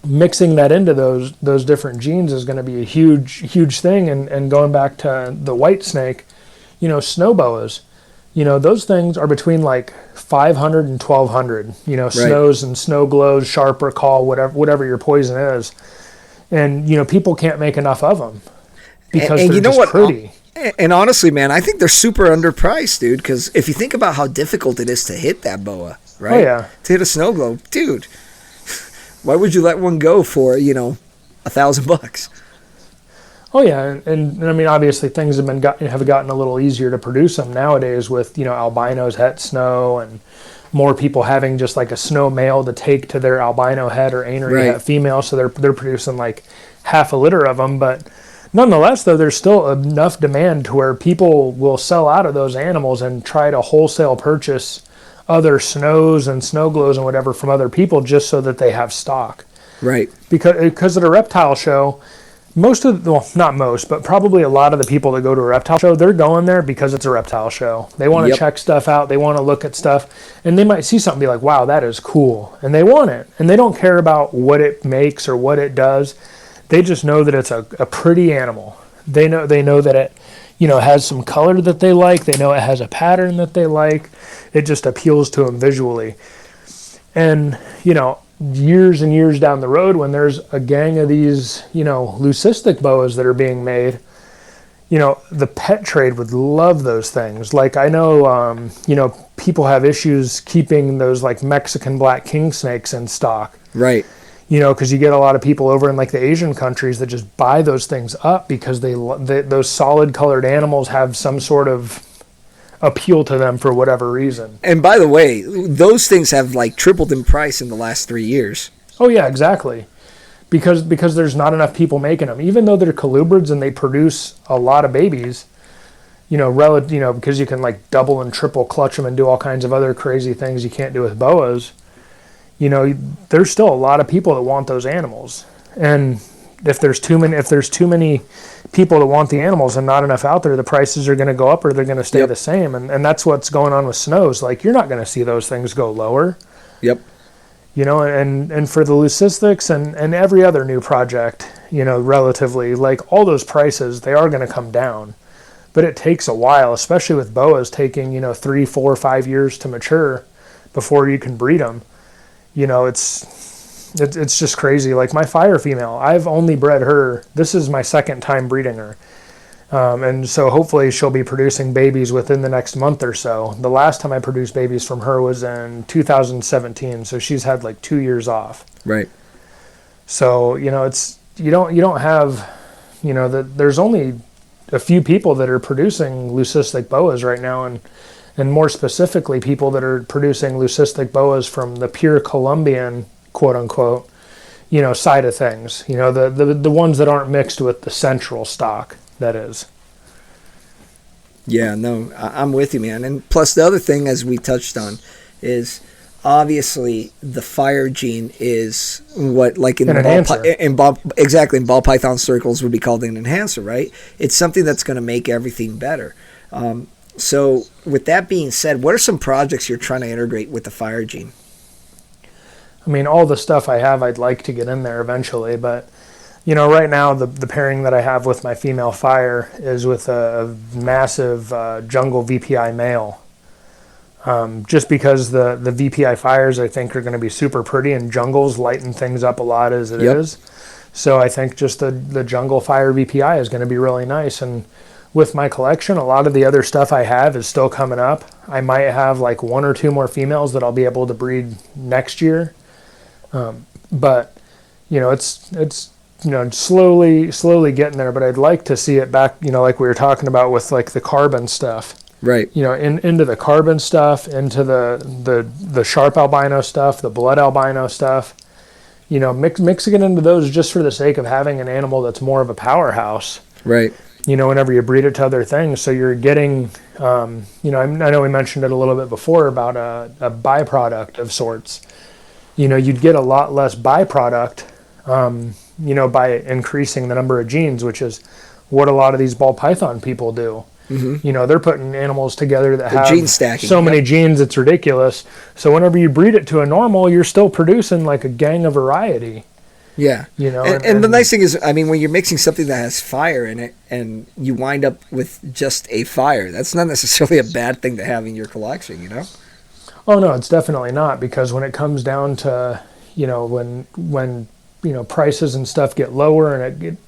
mixing that into those different genes is going to be a huge thing. And going back to the white snake, you know, snow boas, you know, those things are between 500 and 1200, you know, snows and snow glows, sharp recall, whatever your poison is. And, you know, people can't make enough of them because they're just pretty. And honestly, man, I think they're super underpriced, dude, because if you think about how difficult it is to hit that boa, right? Oh, yeah. To hit a snow globe, dude, why would you let one go for, $1,000? Oh yeah, and I mean, obviously things have gotten a little easier to produce them nowadays with albinos het snow, and more people having just like a snow male to take to their albino het or anery het female, so they're producing like half a litter of them. But nonetheless, though, there's still enough demand to where people will sell out of those animals and try to wholesale purchase other snows and snow glows and whatever from other people just so that they have stock. Right. Because at a reptile show, not most, but probably a lot of the people that go to a reptile show, they're going there because it's a reptile show. They want to check stuff out. They want to look at stuff, and they might see something and be like, wow, that is cool. And they want it. And they don't care about what it makes or what it does. They just know that it's a pretty animal. They know that it, has some color that they like. They know it has a pattern that they like. It just appeals to them visually. And, years and years down the road, when there's a gang of these, leucistic boas that are being made, the pet trade would love those things. Like I know, people have issues keeping those like Mexican black king snakes in stock. Right. Because you get a lot of people over in like the Asian countries that just buy those things up because those solid colored animals have some sort of appeal to them for whatever reason. And by the way, those things have like tripled in price in the last 3 years. Oh yeah, exactly. Because there's not enough people making them. Even though they're colubrids and they produce a lot of babies, because you can like double and triple clutch them and do all kinds of other crazy things you can't do with boas. There's still a lot of people that want those animals. And if there's too many people that want the animals and not enough out there, the prices are going to go up or they're going to stay the same. And that's what's going on with snows. Like, you're not going to see those things go lower. Yep. And for the leucistics and every other new project, relatively, like all those prices, they are going to come down. But it takes a while, especially with boas taking, 3, 4, 5 years to mature before you can breed them. It's just crazy. Like my fire female, I've only bred her. This is my second time breeding her. And so hopefully she'll be producing babies within the next month or so. The last time I produced babies from her was in 2017. So she's had like 2 years off. Right. So, you don't have, there's only a few people that are producing leucistic boas right now. And more specifically, people that are producing leucistic boas from the pure Colombian, quote unquote, side of things, the ones that aren't mixed with the central stock, that is. Yeah, no, I'm with you, man. And plus the other thing, as we touched on, is obviously the fire gene is what, like in ball python circles would be called an enhancer, right? It's something that's going to make everything better. So with that being said, what are some projects you're trying to integrate with the fire gene? I mean, all the stuff I have, I'd like to get in there eventually, but right now the pairing that I have with my female fire is with a massive jungle VPI male. Just because the VPI fires, I think, are going to be super pretty, and jungles lighten things up a lot as it is. So I think just the jungle fire VPI is going to be really nice. And with my collection, a lot of the other stuff I have is still coming up. I might have like 1 or 2 more females that I'll be able to breed next year. But it's slowly getting there, but I'd like to see it back, like we were talking about with like the carbon stuff. Right. Into the carbon stuff, into the sharp albino stuff, the blood albino stuff. Mixing it into those just for the sake of having an animal that's more of a powerhouse. Right. Whenever you breed it to other things. So you're getting, I know we mentioned it a little bit before about a byproduct of sorts. You'd get a lot less byproduct, by increasing the number of genes, which is what a lot of these ball python people do. Mm-hmm. They're putting animals together that have gene stacking, so many genes, it's ridiculous. So whenever you breed it to a normal, you're still producing like a gang of variety. Yeah. And the nice thing is, I mean, when you're mixing something that has fire in it and you wind up with just a fire, that's not necessarily a bad thing to have in your collection, Oh, no, it's definitely not, because when it comes down to, when prices and stuff get lower and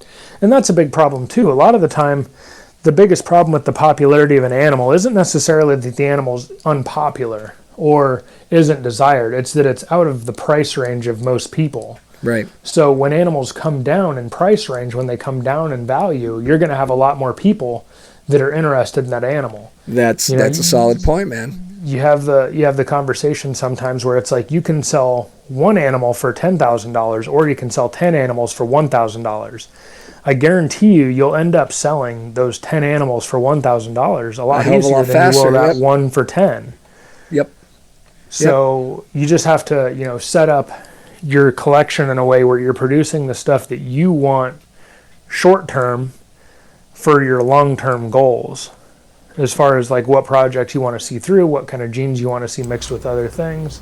that's a big problem too. A lot of the time the biggest problem with the popularity of an animal isn't necessarily that the animal's unpopular or isn't desired. It's that it's out of the price range of most people. Right. So when animals come down in price range, when they come down in value, you're going to have a lot more people that are interested in that animal. That's a solid point, man. You have the conversation sometimes where it's like you can sell one animal for $10,000 or you can sell 10 animals for $1,000. I guarantee you'll end up selling those 10 animals for $1,000 a lot easier than you will that one for 10. Yep. So you just have to, set up your collection in a way where you're producing the stuff that you want short term for your long term goals. As far as like what projects you want to see through, what kind of genes you want to see mixed with other things.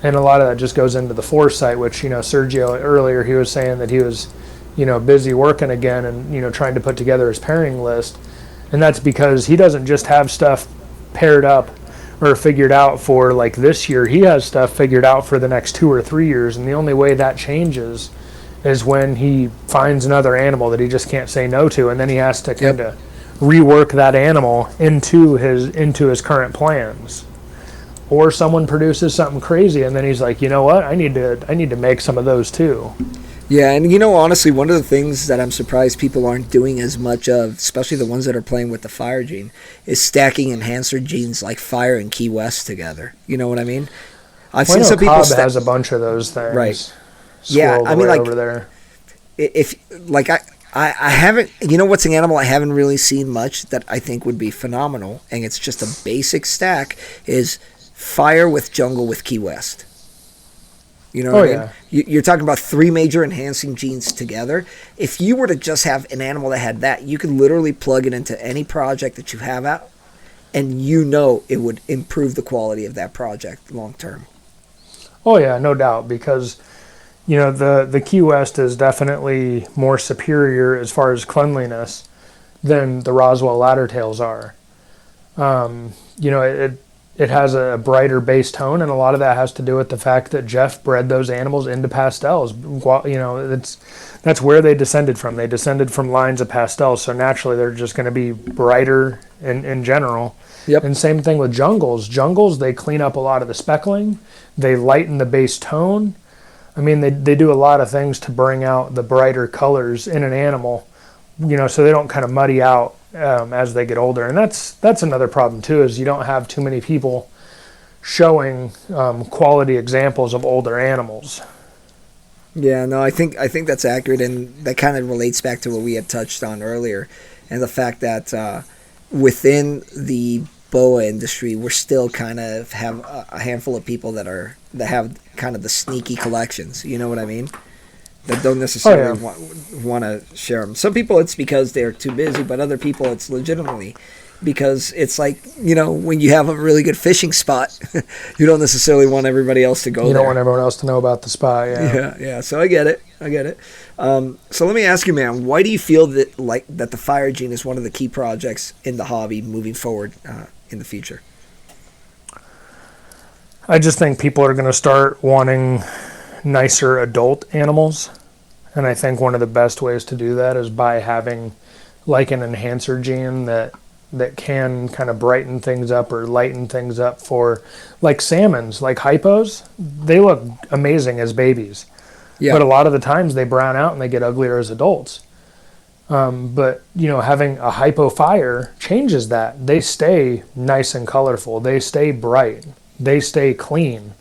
And a lot of that just goes into the foresight, which, Sergio earlier, he was saying that he was, busy working again and, trying to put together his pairing list. And that's because he doesn't just have stuff paired up or figured out for like this year. He has stuff figured out for the next 2 or 3 years. And the only way that changes is when he finds another animal that he just can't say no to. And then he has to kind of rework that animal into his current plans. Or someone produces something crazy and then he's like, you know what, I need to make some of those too. Yeah, and honestly, one of the things that I'm surprised people aren't doing as much of, especially the ones that are playing with the fire gene, is stacking enhancer genes like fire and Key West together. You know what I mean? I've seen some people has a bunch of those things. Right. Yeah, I mean, like over there. If like I haven't, what's an animal I haven't really seen much that I think would be phenomenal, and it's just a basic stack, is fire with jungle with Key West. You know what I mean? You're talking about 3 major enhancing genes together. If you were to just have an animal that had that, you could literally plug it into any project that you have out, and it would improve the quality of that project long term. Oh yeah, no doubt, because the Key West is definitely more superior as far as cleanliness than the Roswell Laddertails are. It has a brighter base tone, and a lot of that has to do with the fact that Jeff bred those animals into pastels. That's where they descended from. They descended from lines of pastels, so naturally they're just going to be brighter in general. Yep. And same thing with jungles. Jungles, they clean up a lot of the speckling. They lighten the base tone. I mean, they do a lot of things to bring out the brighter colors in an animal, so they don't kind of muddy out as they get older. And that's another problem too, is you don't have too many people showing quality examples of older animals. Yeah, no, I think that's accurate, and that kind of relates back to what we had touched on earlier, and the fact that within the boa industry, we're still kind of have a handful of people that have kind of the sneaky collections. You know what I mean? That don't necessarily want to share them. Some people it's because they're too busy, but other people it's legitimately because it's like, when you have a really good fishing spot, you don't necessarily want everybody else to go there. You don't want everyone else to know about the spot, Yeah, so I get it. So let me ask you, man, why do you feel that the fire gene is one of the key projects in the hobby moving forward in the future? I just think people are going to start wanting nicer adult animals, and I think one of the best ways to do that is by having like an enhancer gene that can kind of brighten things up or lighten things up for like salmons, like hypos. They look amazing as babies, but a lot of the times they brown out and they get uglier as adults. But having a hypo fire changes that. They stay nice and colorful. They stay bright. They stay clean.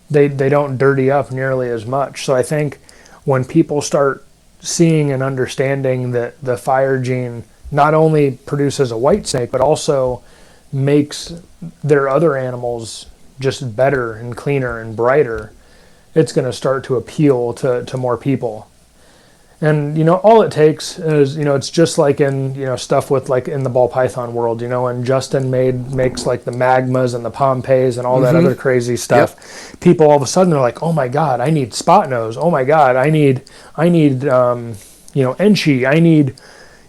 They don't dirty up nearly as much. So I think when people start seeing and understanding that the fire gene not only produces a white snake, but also makes their other animals just better and cleaner and brighter, it's going to start to appeal to more people. And, all it takes is, it's just like in, stuff with like in the ball python world, when Justin makes like the magmas and the Pompeiis and all that other crazy stuff. People all of a sudden are like, oh my God, I need spot nose. Oh my God, I need Enchi. I need,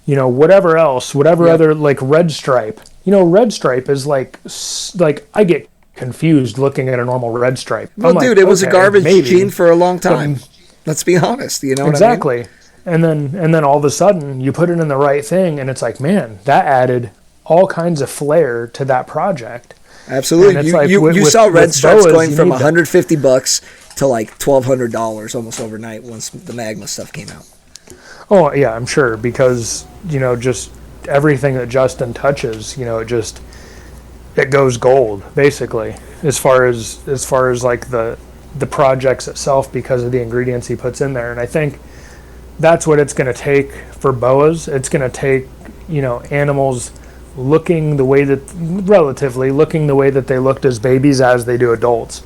whatever else, other like red stripe. Red stripe is like I get confused looking at a normal red stripe. Well, dude, it was a garbage gene for a long time. Let's be honest. You know what I mean? Exactly. And then all of a sudden you put it in the right thing, and it's like, man, that added all kinds of flair to that project. Absolutely. You saw red strips going from $150 to like $1,200 almost overnight once the Magma stuff came out. Oh yeah, I'm sure, because just everything that Justin touches, it goes gold basically as far as like the projects itself, because of the ingredients he puts in there. And I think that's what it's going to take for boas. It's going to take animals looking the way that they looked as babies as they do adults.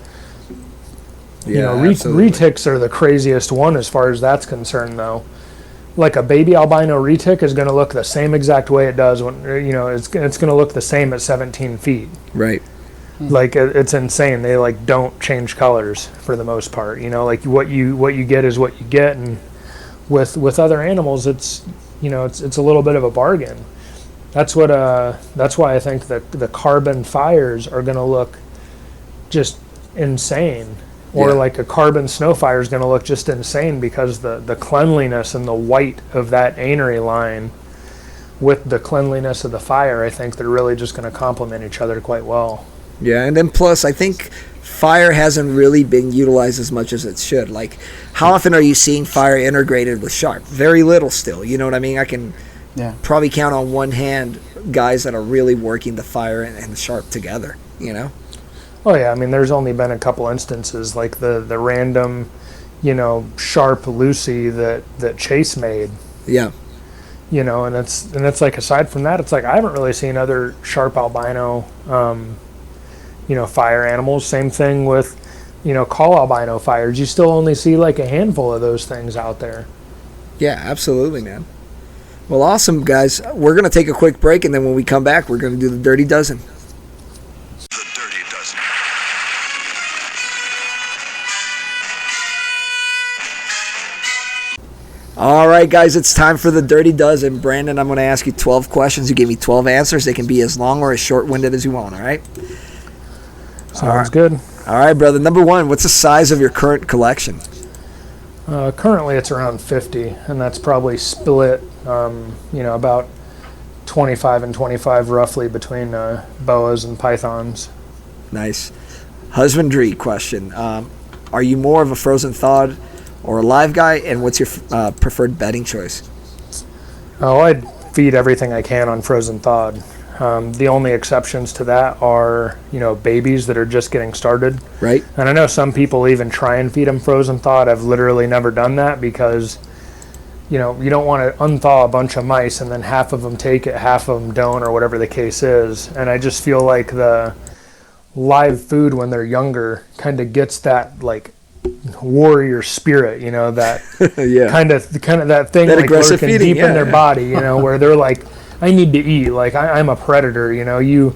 Retics are the craziest one as far as that's concerned, though. Like a baby albino retic is going to look the same exact way it does when it's going to look the same at 17 feet. Right. Like it's insane. They like don't change colors for the most part. Like what you get is what you get, and with other animals, it's it's a little bit of a bargain. That's why I think that the carbon fires are going to look just insane. Or like a carbon snow fire is going to look just insane, because the cleanliness and the white of that anery line with the cleanliness of the fire, I think they're really just going to complement each other quite well. Yeah, and then plus, I think fire hasn't really been utilized as much as it should. Like, how often are you seeing fire integrated with sharp? Very little still, you know what I mean? I can probably count on one hand guys that are really working the fire and sharp together, Oh yeah, I mean, there's only been a couple instances, like the random, sharp Lucy that Chase made. Yeah. And it's like, aside from that, it's like I haven't really seen other sharp albino, fire animals. Same thing with, call albino fires. You still only see like a handful of those things out there. Yeah, absolutely, man. Well, awesome, guys. We're going to take a quick break, and then when we come back, we're going to do the Dirty Dozen. All right, guys, it's time for the Dirty Dozen. Brandon, I'm going to ask you 12 questions. You give me 12 answers. They can be as long or as short-winded as you want, all right? Sounds good. All right, brother. Number one, what's the size of your current collection? Currently, it's around 50, and that's probably split, about 25 and 25 roughly between boas and pythons. Nice. Husbandry question. Are you more of a frozen thawed or a live guy, and what's your preferred bedding choice? Oh, I'd feed everything I can on frozen thawed. The only exceptions to that are, babies that are just getting started. Right. And I know some people even try and feed them frozen thawed. I've literally never done that, because, you don't want to unthaw a bunch of mice and then half of them take it, half of them don't, or whatever the case is. And I just feel like the live food when they're younger kind of gets that, like, warrior spirit, that kind of that thing, that like lurking deep in their body, where they're like, I need to eat, like I'm a predator, and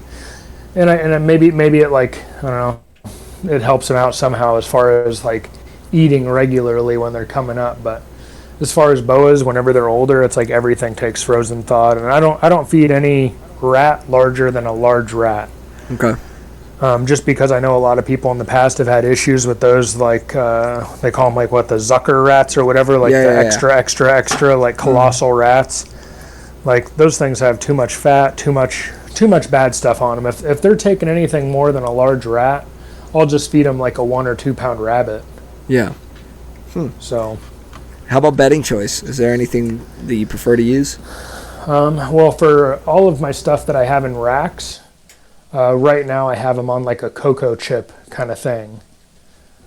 maybe it, like, I don't know, it helps them out somehow as far as like eating regularly when they're coming up. But as far as boas, whenever they're older, it's like everything takes frozen thawed, and I don't feed any rat larger than a large rat. Okay. Just because I know a lot of people in the past have had issues with those, like they call them like the Zucker rats or whatever, like extra like colossal rats. Like those things have too much fat, too much bad stuff on them. If they're taking anything more than a large rat, I'll just feed them like a 1 or 2 pound rabbit. Yeah. So. How about bedding choice? Is there anything that you prefer to use? Well, for all of my stuff that I have in racks. Right now I have them on like a cocoa chip kind of thing.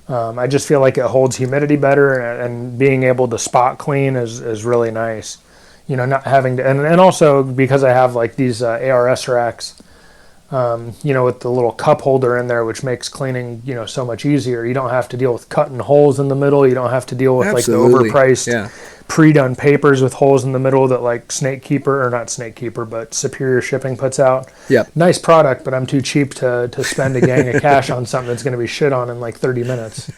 I just feel like it holds humidity better, and being able to spot clean is really nice. Not having to, and also because I have like these ARS racks, with the little cup holder in there, which makes cleaning, so much easier. You don't have to deal with cutting holes in the middle. You don't have to deal with like the overpriced pre-done papers with holes in the middle that like Superior Shipping puts out. Yep. Nice product, but I'm too cheap to spend a gang of cash on something that's going to be shit on in like 30 minutes.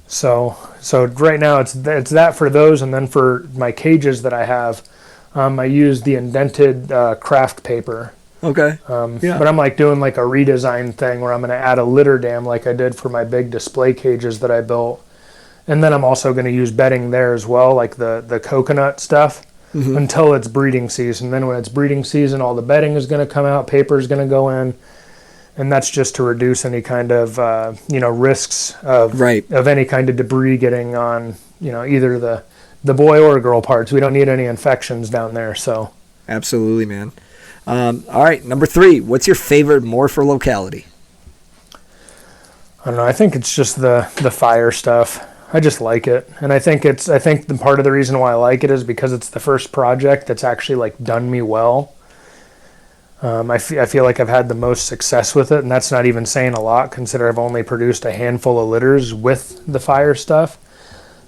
So right now it's that for those, and then for my cages that I have, I use the indented craft paper. Okay. But I'm like doing like a redesign thing where I'm going to add a litter dam like I did for my big display cages that I built. And then I'm also going to use bedding there as well, like the coconut stuff, until it's breeding season. Then when it's breeding season, all the bedding is going to come out, paper is going to go in, and that's just to reduce any kind of risks of any kind of debris getting on either the boy or girl parts. We don't need any infections down there. So absolutely, man. All right, number 3. What's your favorite morph or locality? I don't know. I think it's just the fire stuff. I just like it, and I think the part of the reason why I like it is because it's the first project that's actually like done me well. I feel like I've had the most success with it, and that's not even saying a lot, considering I've only produced a handful of litters with the fire stuff.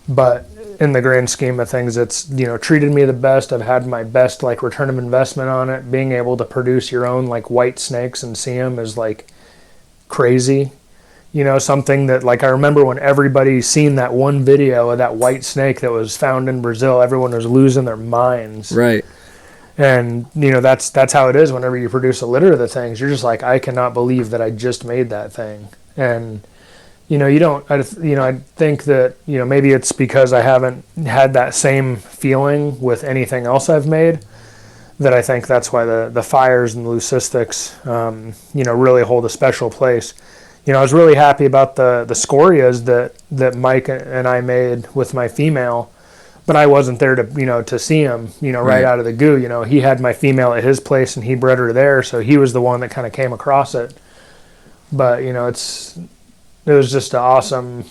But in the grand scheme of things, it's treated me the best. I've had my best like return of investment on it. Being able to produce your own like white snakes and see them is like crazy. Something that, like, I remember when everybody seen that one video of that white snake that was found in Brazil, everyone was losing their minds. Right. And, that's how it is whenever you produce a litter of the things. You're just like, I cannot believe that I just made that thing. And, I think that, maybe it's because I haven't had that same feeling with anything else I've made, that I think that's why the fires and the leucistics, really hold a special place. I was really happy about the scorias that Mike and I made with my female, but I wasn't there to see him, right out of the goo. He had my female at his place and he bred her there, so he was the one that kind of came across it. But it was just an awesome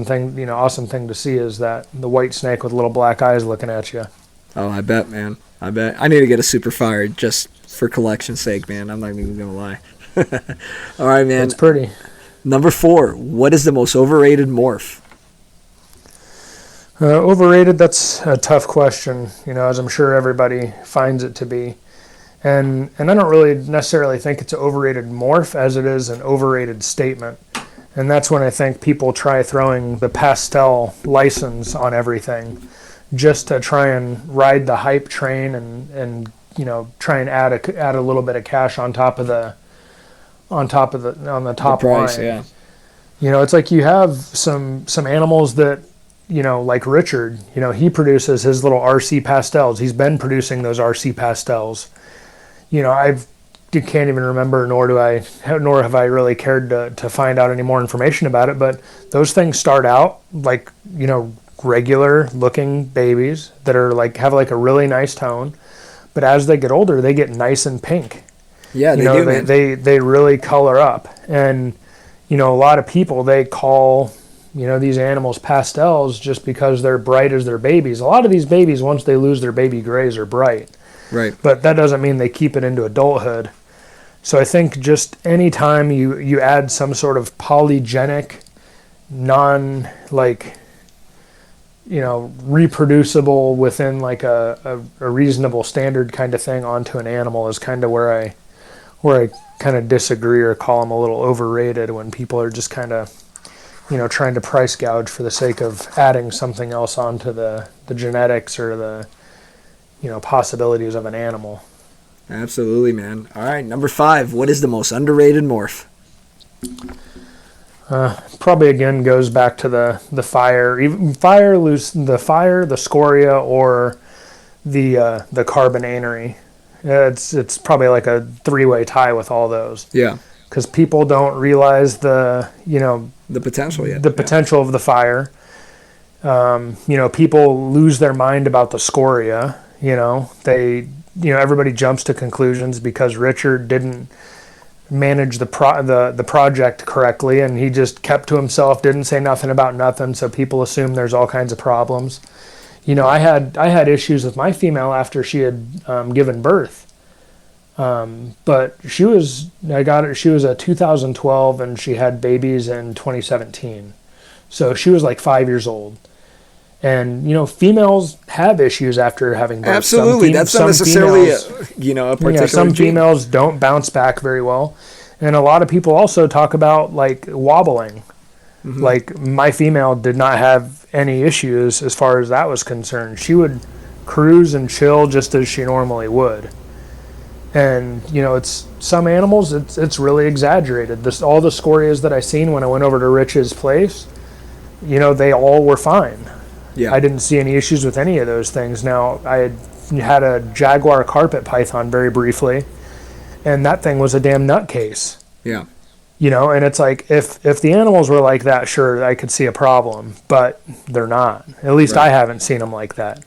thing to see, is that the white snake with little black eyes looking at you. Oh, I bet, man. I bet. I need to get a super fire just for collection's sake, man. I'm not even gonna lie. All right, man. That's pretty. Number 4. What is the most overrated morph? Overrated, that's a tough question, as I'm sure everybody finds it to be. And I don't really necessarily think it's an overrated morph as it is an overrated statement. And that's when I think people try throwing the pastel license on everything just to try and ride the hype train and try and add a little bit of cash on the top price, line. Yeah. It's like you have some animals that, like Richard, he produces his little RC pastels. He's been producing those RC pastels. I can't even remember, nor have I really cared to find out any more information about it. But those things start out like, regular looking babies that are like, have like a really nice tone. But as they get older, they get nice and pink. Yeah, they do, man. They really color up. And, a lot of people, they call, these animals pastels just because they're bright as their babies. A lot of these babies, once they lose their baby grays, are bright. Right. But that doesn't mean they keep it into adulthood. So I think just any time you add some sort of polygenic, reproducible within like a reasonable standard kind of thing onto an animal is kind of where I kind of disagree or call them a little overrated, when people are just kind of, trying to price gouge for the sake of adding something else onto the genetics or the, possibilities of an animal. Absolutely, man. All right, number 5. What is the most underrated morph? Probably again goes back to the fire, the scoria, or the carbonatory. It's probably like a 3-way tie with all those. Yeah. Because people don't realize the potential yet. The potential of the fire. People lose their mind about the scoria. Everybody jumps to conclusions because Richard didn't manage the project correctly, and he just kept to himself, didn't say nothing about nothing, so people assume there's all kinds of problems. I had issues with my female after she had given birth, but she was a 2012 and she had babies in 2017, so she was like 5 years old. And, females have issues after having birth. Absolutely. That's not necessarily a particular some gene. Females don't bounce back very well. And a lot of people also talk about, like, wobbling. Mm-hmm. Like, my female did not have any issues as far as that was concerned. She would cruise and chill just as she normally would. And, it's some animals, it's really exaggerated. All the scorias that I seen when I went over to Rich's place, they all were fine. Yeah. I didn't see any issues with any of those things. Now, I had a jaguar carpet python very briefly, and that thing was a damn nutcase. Yeah. And it's like, if the animals were like that, sure, I could see a problem, but they're not. At least I haven't seen them like that.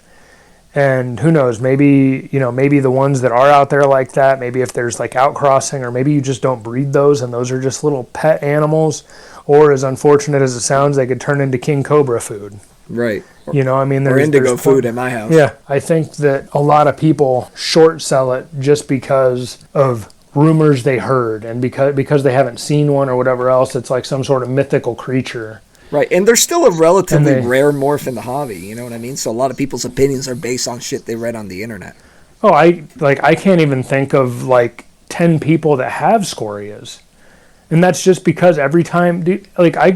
And who knows, maybe the ones that are out there like that, maybe if there's like outcrossing, or maybe you just don't breed those and those are just little pet animals, or as unfortunate as it sounds, they could turn into king cobra food. Right. There's indigo food at my house. Yeah. I think that a lot of people short sell it just because of rumors they heard, and because they haven't seen one or whatever else. It's like some sort of mythical creature. Right, and they're still a relatively rare morph in the hobby, you know what I mean? So a lot of people's opinions are based on shit they read on the internet. Oh, I can't even think of like 10 people that have scorias. And that's just because every time, and I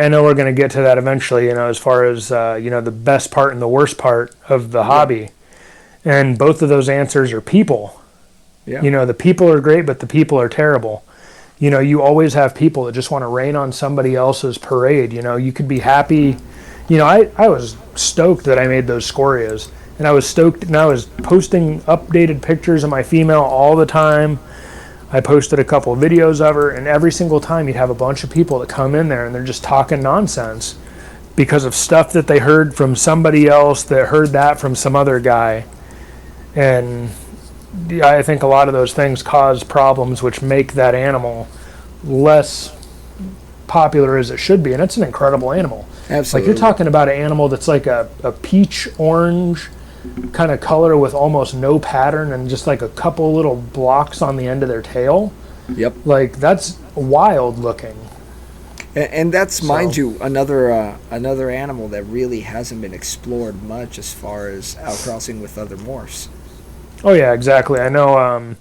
know we're going to get to that eventually, as far as, the best part and the worst part of the hobby. And both of those answers are people. Yeah. The people are great, but the people are terrible. You always have people that just want to rain on somebody else's parade. You could be happy. I was stoked that I made those scorias. And I was stoked, and I was posting updated pictures of my female all the time. I posted a couple of videos of her, and every single time you'd have a bunch of people that come in there and they're just talking nonsense because of stuff that they heard from somebody else that heard that from some other guy. And I think a lot of those things cause problems which make that animal less popular as it should be. And it's an incredible animal. Absolutely. Like, you're talking about an animal that's like a peach orange kind of color with almost no pattern and just like a couple little blocks on the end of their tail. Yep. Like, that's wild looking. And that's, mind you, another animal that really hasn't been explored much as far as outcrossing with other morphs. Oh, yeah, exactly. I know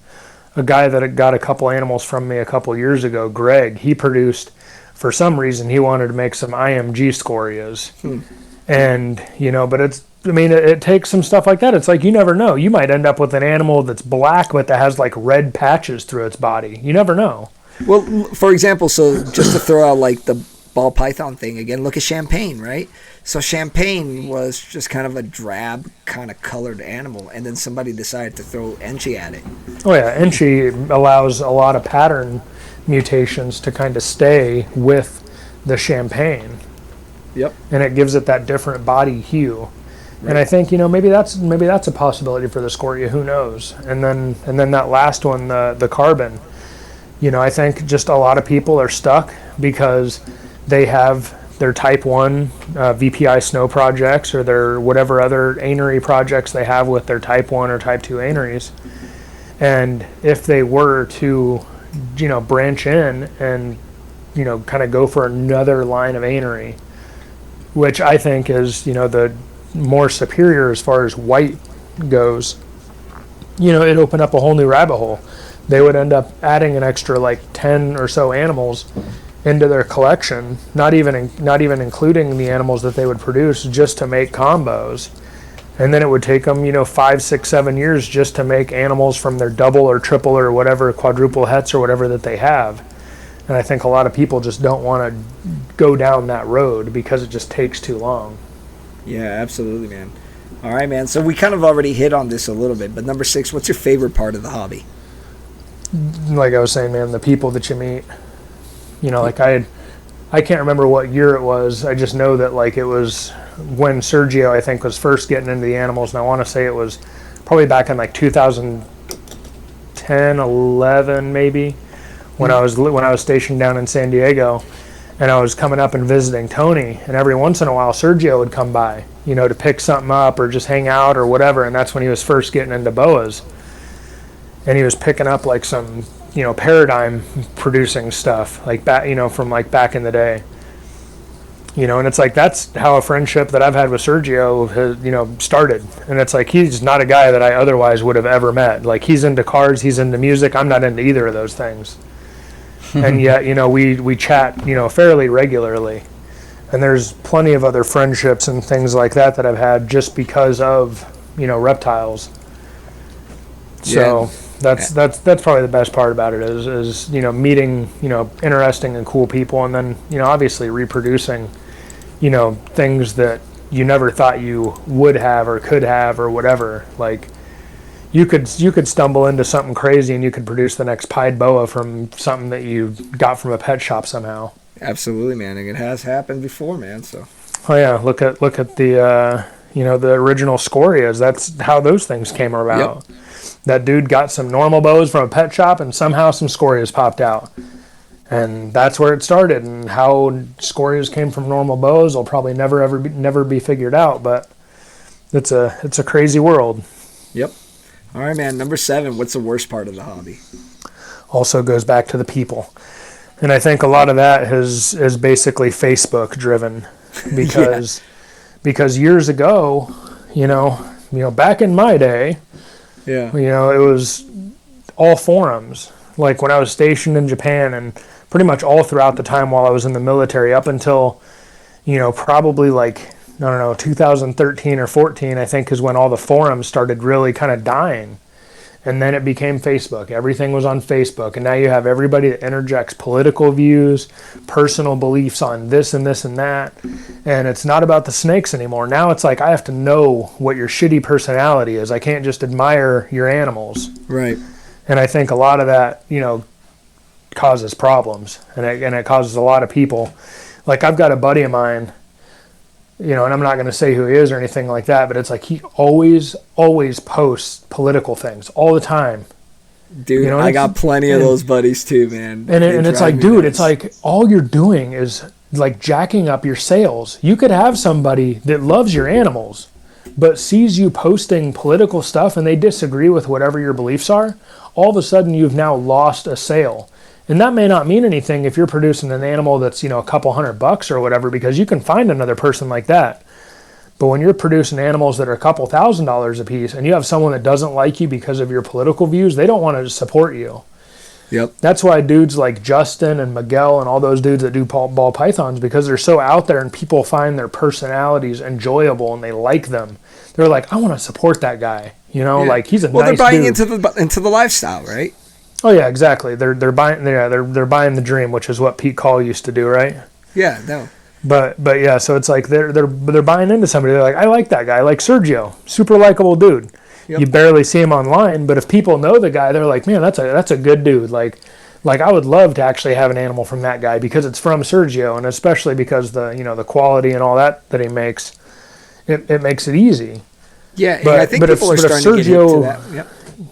a guy that got a couple animals from me a couple years ago, Greg, he produced, for some reason, he wanted to make some IMG scorias. And, but it takes some stuff like that. It's like, you never know. You might end up with an animal that's black, but that has like red patches through its body. You never know. Well, for example, so just to throw out like the ball python thing again, look at Champagne, right? So Champagne was just kind of a drab kind of colored animal, and then somebody decided to throw Enchi at it. Oh yeah, Enchi allows a lot of pattern mutations to kind of stay with the Champagne. Yep. And it gives it that different body hue. Right. And I think, maybe that's a possibility for the Scoria, who knows? And then that last one, the Carbon, I think just a lot of people are stuck because they have their Type 1 VPI snow projects, or their whatever other anery projects they have with their Type 1 or Type 2 aneries. And if they were to, branch in and, kind of go for another line of anery, which I think is, the more superior as far as white goes, it opened up a whole new rabbit hole. They would end up adding an extra like 10 or so animals into their collection, not even including the animals that they would produce just to make combos. And then it would take them, 5, 6, 7 years just to make animals from their double or triple or whatever, quadruple hets or whatever that they have. And I think a lot of people just don't want to go down that road because it just takes too long. Yeah, absolutely, man. All right, man. So we kind of already hit on this a little bit, but number 6, what's your favorite part of the hobby? Like I was saying, man, the people that you meet. Like I can't remember what year it was. I just know that like it was when Sergio, I think, was first getting into the animals, and I want to say it was probably back in like 2010, 11 maybe, when I was stationed down in San Diego, and I was coming up and visiting Tony, and every once in a while Sergio would come by, to pick something up or just hang out or whatever, and that's when he was first getting into boas. And he was picking up like some, paradigm producing stuff like back, from like back in the day. And it's like, that's how a friendship that I've had with Sergio has, started. And it's like, he's not a guy that I otherwise would have ever met. Like, he's into cars, he's into music. I'm not into either of those things. And yet, we chat, fairly regularly. And there's plenty of other friendships and things like that I've had just because of, reptiles. So, That's probably the best part about it is meeting interesting and cool people, and then obviously reproducing things that you never thought you would have or could have or whatever. Like you could stumble into something crazy and you could produce the next pied boa from something that you got from a pet shop somehow. Absolutely, man. And it has happened before, man. So. Oh yeah, look at the the original scorias. That's how those things came about. Yep. That dude got some normal bows from a pet shop and somehow some scorias popped out. And that's where it started, and how scorias came from normal bows will probably never be figured out, but it's a crazy world. Yep. All right, man. Number 7, what's the worst part of the hobby? Also goes back to the people. And I think a lot of that is basically Facebook driven because years ago, back in my day, it was all forums. Like when I was stationed in Japan, and pretty much all throughout the time while I was in the military up until, probably 2013 or 14, I think, is when all the forums started really kind of dying. And then it became Facebook. Everything was on Facebook. And now you have everybody that interjects political views, personal beliefs on this and this and that. And it's not about the snakes anymore. Now it's like I have to know what your shitty personality is. I can't just admire your animals. Right. And I think a lot of that, causes problems. And it causes a lot of people. Like I've got a buddy of mine, and I'm not going to say who he is or anything like that, but it's like he always posts political things all the time. Dude, I got plenty of those buddies too, man. And it's like, dude, it's like all you're doing is like jacking up your sales. You could have somebody that loves your animals, but sees you posting political stuff and they disagree with whatever your beliefs are. All of a sudden, you've now lost a sale. And that may not mean anything if you're producing an animal that's, a couple $100 or whatever, because you can find another person like that. But when you're producing animals that are a couple $1,000s a piece and you have someone that doesn't like you because of your political views, they don't want to support you. Yep. That's why dudes like Justin and Miguel and all those dudes that do ball pythons, because they're so out there and people find their personalities enjoyable and they like them. They're like, I want to support that guy. Like he's a nice dude. Well, they're buying into the lifestyle, right? Oh yeah, exactly. They're buying they're buying the dream, which is what Pete Call used to do, right? Yeah, no. But yeah, so it's like they're buying into somebody. They're like, I like that guy, like Sergio, super likable dude. Yep. You barely see him online, but if people know the guy, they're like, man, that's a good dude. Like I would love to actually have an animal from that guy because it's from Sergio, and especially because the quality and all that he makes, it makes it easy. Yeah, but I think people are starting to get into that. Yep.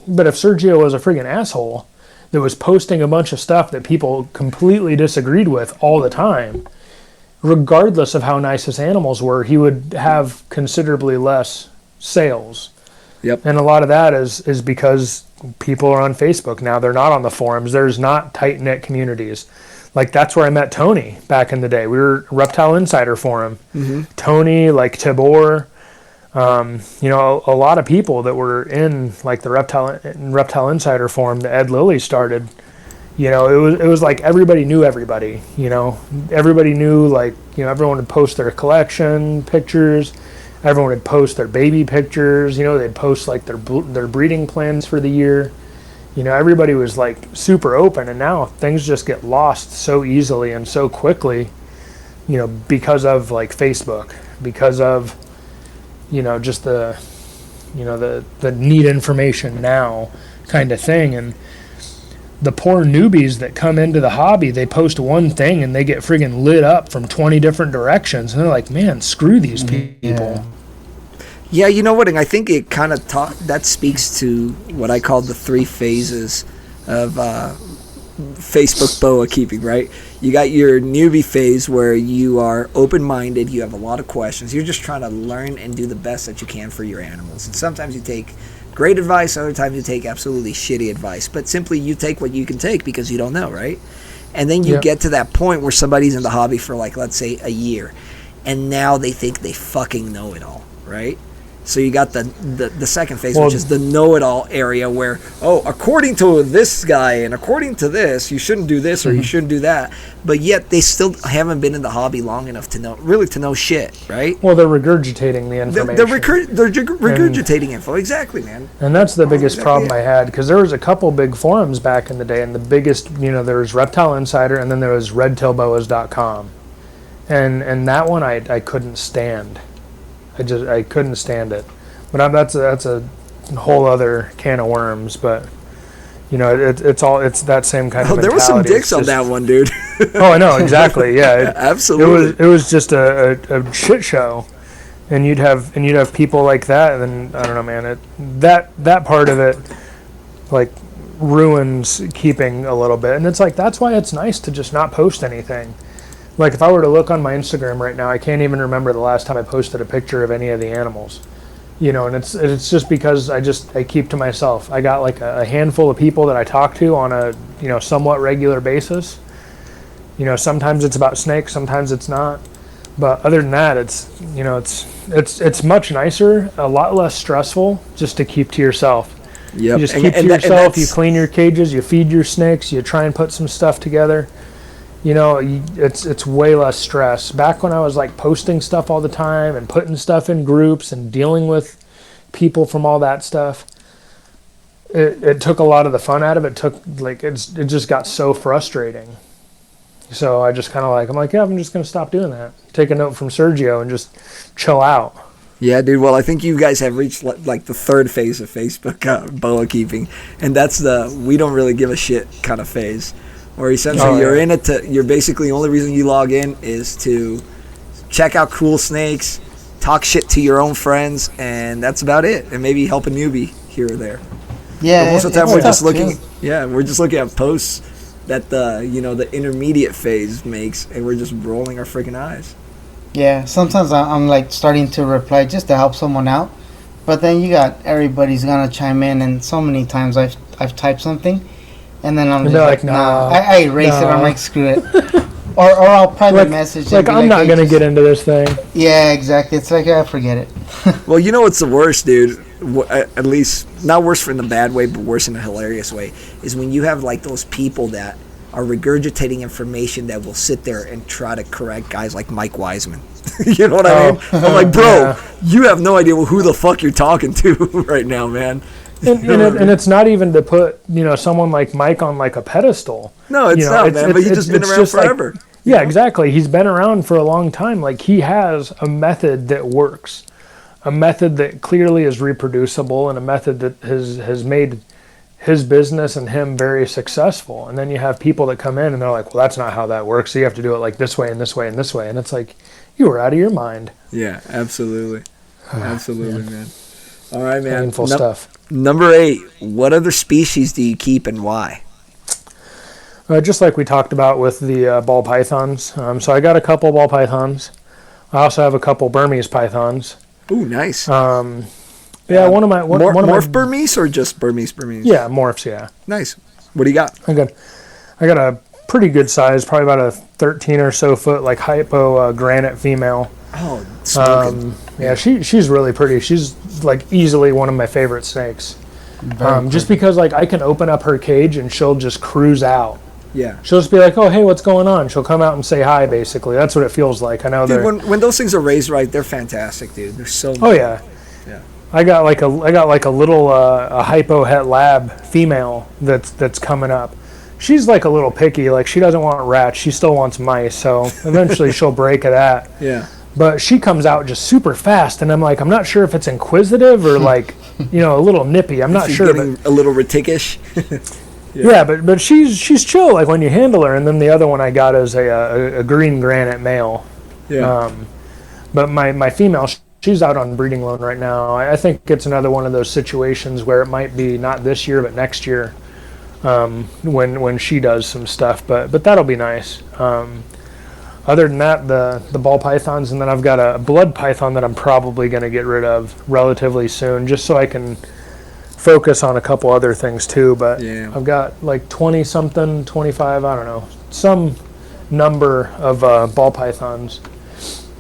But if Sergio was a friggin' asshole that was posting a bunch of stuff that people completely disagreed with all the time, regardless of how nice his animals were, he would have considerably less sales. Yep. And a lot of that is because people are on Facebook now. They're not on the forums. There's not tight-knit communities. Like, that's where I met Tony back in the day. We were Reptile Insider Forum. Mm-hmm. Tony, like Tibor, a lot of people that were in like the Reptile Insider Forum that Ed Lilly started. It was like everybody knew everybody. Everybody knew, like, everyone would post their collection pictures. Everyone would post their baby pictures. They'd post like their breeding plans for the year. Everybody was like super open, and now things just get lost so easily and so quickly. Because of like Facebook, because of just the need information now kind of thing. And the poor newbies that come into the hobby, they post one thing and they get friggin' lit up from 20 different directions. And they're like, man, screw these people. Yeah, you know what? And I think it kind of that speaks to what I call the 3 phases of Facebook boa keeping, right? You got your newbie phase where you are open-minded, you have a lot of questions, you're just trying to learn and do the best that you can for your animals. And sometimes you take great advice, other times you take absolutely shitty advice, but simply you take what you can take because you don't know, right? And then you get to that point where somebody's in the hobby for, like, let's say a year, and now they think they fucking know it all, right? So you got the second phase, which is the know-it-all area where, according to this guy and according to this, you shouldn't do this or you shouldn't do that. But yet they still haven't been in the hobby long enough to know shit, right? Well, they're regurgitating the information. They're regurgitating info, exactly, man. And that's the biggest problem I had, because there was a couple big forums back in the day, and the biggest, there was Reptile Insider, and then there was redtailboas.com. And that one I couldn't stand. I couldn't stand it, but that's a whole other can of worms. But it's that same kind of mentality. There was some dicks on that one, dude. I know exactly. Yeah, absolutely. It was just a shit show, and you'd have people like that, and then I don't know, man. That part of it, like, ruins keeping a little bit, and it's like that's why it's nice to just not post anything. Like, if I were to look on my Instagram right now, I can't even remember the last time I posted a picture of any of the animals. And it's just because I keep to myself. I got like a handful of people that I talk to on a, somewhat regular basis. Sometimes it's about snakes, sometimes it's not. But other than that, it's much nicer, a lot less stressful just to keep to yourself. Yep. You just keep to yourself, you clean your cages, you feed your snakes, you try and put some stuff together. It's way less stress. Back when I was like posting stuff all the time and putting stuff in groups and dealing with people from all that stuff, it took a lot of the fun out of it. It just got so frustrating. So I just kind of I'm just going to stop doing that. Take a note from Sergio and just chill out. Yeah, dude. Well, I think you guys have reached like the third phase of Facebook boa keeping, and that's the we don't really give a shit kind of phase. Or essentially, you're in it you're basically the only reason you log in is to check out cool snakes, talk shit to your own friends, and that's about it. And maybe help a newbie here or there. Yeah, but most of the time we're just looking. Yeah, we're just looking at posts that the intermediate phase makes, and we're just rolling our freaking eyes. Yeah, sometimes I'm like starting to reply just to help someone out, but then you got everybody's gonna chime in, and so many times I've typed something. And then I'm just like, nah. I erase it. I'm like, screw it. Or I'll private message. Like, I'm not going to get into this thing. Yeah, exactly. It's like, forget it. Well, what's the worst, dude? At least, not worse in a bad way, but worse in a hilarious way, is when you have, like, those people that are regurgitating information that will sit there and try to correct guys like Mike Wiseman. You know what I mean? I'm like, bro, you have no idea who the fuck you're talking to right now, man. And it's not even to put someone like Mike on like a pedestal. No, it's not, man. But he's just been around forever. Like, yeah, exactly. He's been around for a long time. Like, he has a method that works, a method that clearly is reproducible, and a method that has made his business and him very successful. And then you have people that come in and they're like, well, that's not how that works. So you have to do it like this way and this way and this way. And it's like, you were out of your mind. Yeah, absolutely. Absolutely, man. All right, man. Painful stuff. Number 8, what other species do you keep and why? Just like we talked about with the ball pythons. So I got a couple ball pythons. I also have a couple Burmese pythons. Ooh, nice. Yeah, one of my... Morph Burmese or just Burmese? Yeah, morphs, yeah. Nice. What do you got? I got a pretty good size, probably about a 13 or so foot, like hypo granite female. Oh, smoking. Yeah, she's really pretty. She's like easily one of my favorite snakes. Just because like I can open up her cage and she'll just cruise out. Yeah. She'll just be like, oh, hey, what's going on? She'll come out and say hi, basically. That's what it feels like. I know. Dude, when those things are raised right, they're fantastic, dude. They're so Oh, yeah. Yeah. I got like a little a hypo het lab female that's coming up. She's like a little picky. Like, she doesn't want rats. She still wants mice. So eventually she'll break of that. Yeah. But she comes out just super fast, and I'm like, I'm not sure if it's inquisitive or like, a little nippy. I'm not sure. But a little retikish. Yeah, but she's chill, like when you handle her. And then the other one I got is a green granite male. Yeah. But my female, she's out on breeding loan right now. I think it's another one of those situations where it might be not this year but next year, when she does some stuff. But that'll be nice. Other than that, the ball pythons, and then I've got a blood python that I'm probably going to get rid of relatively soon, just so I can focus on a couple other things too. But yeah. I've got like 20-something, 25, I don't know, some number of ball pythons.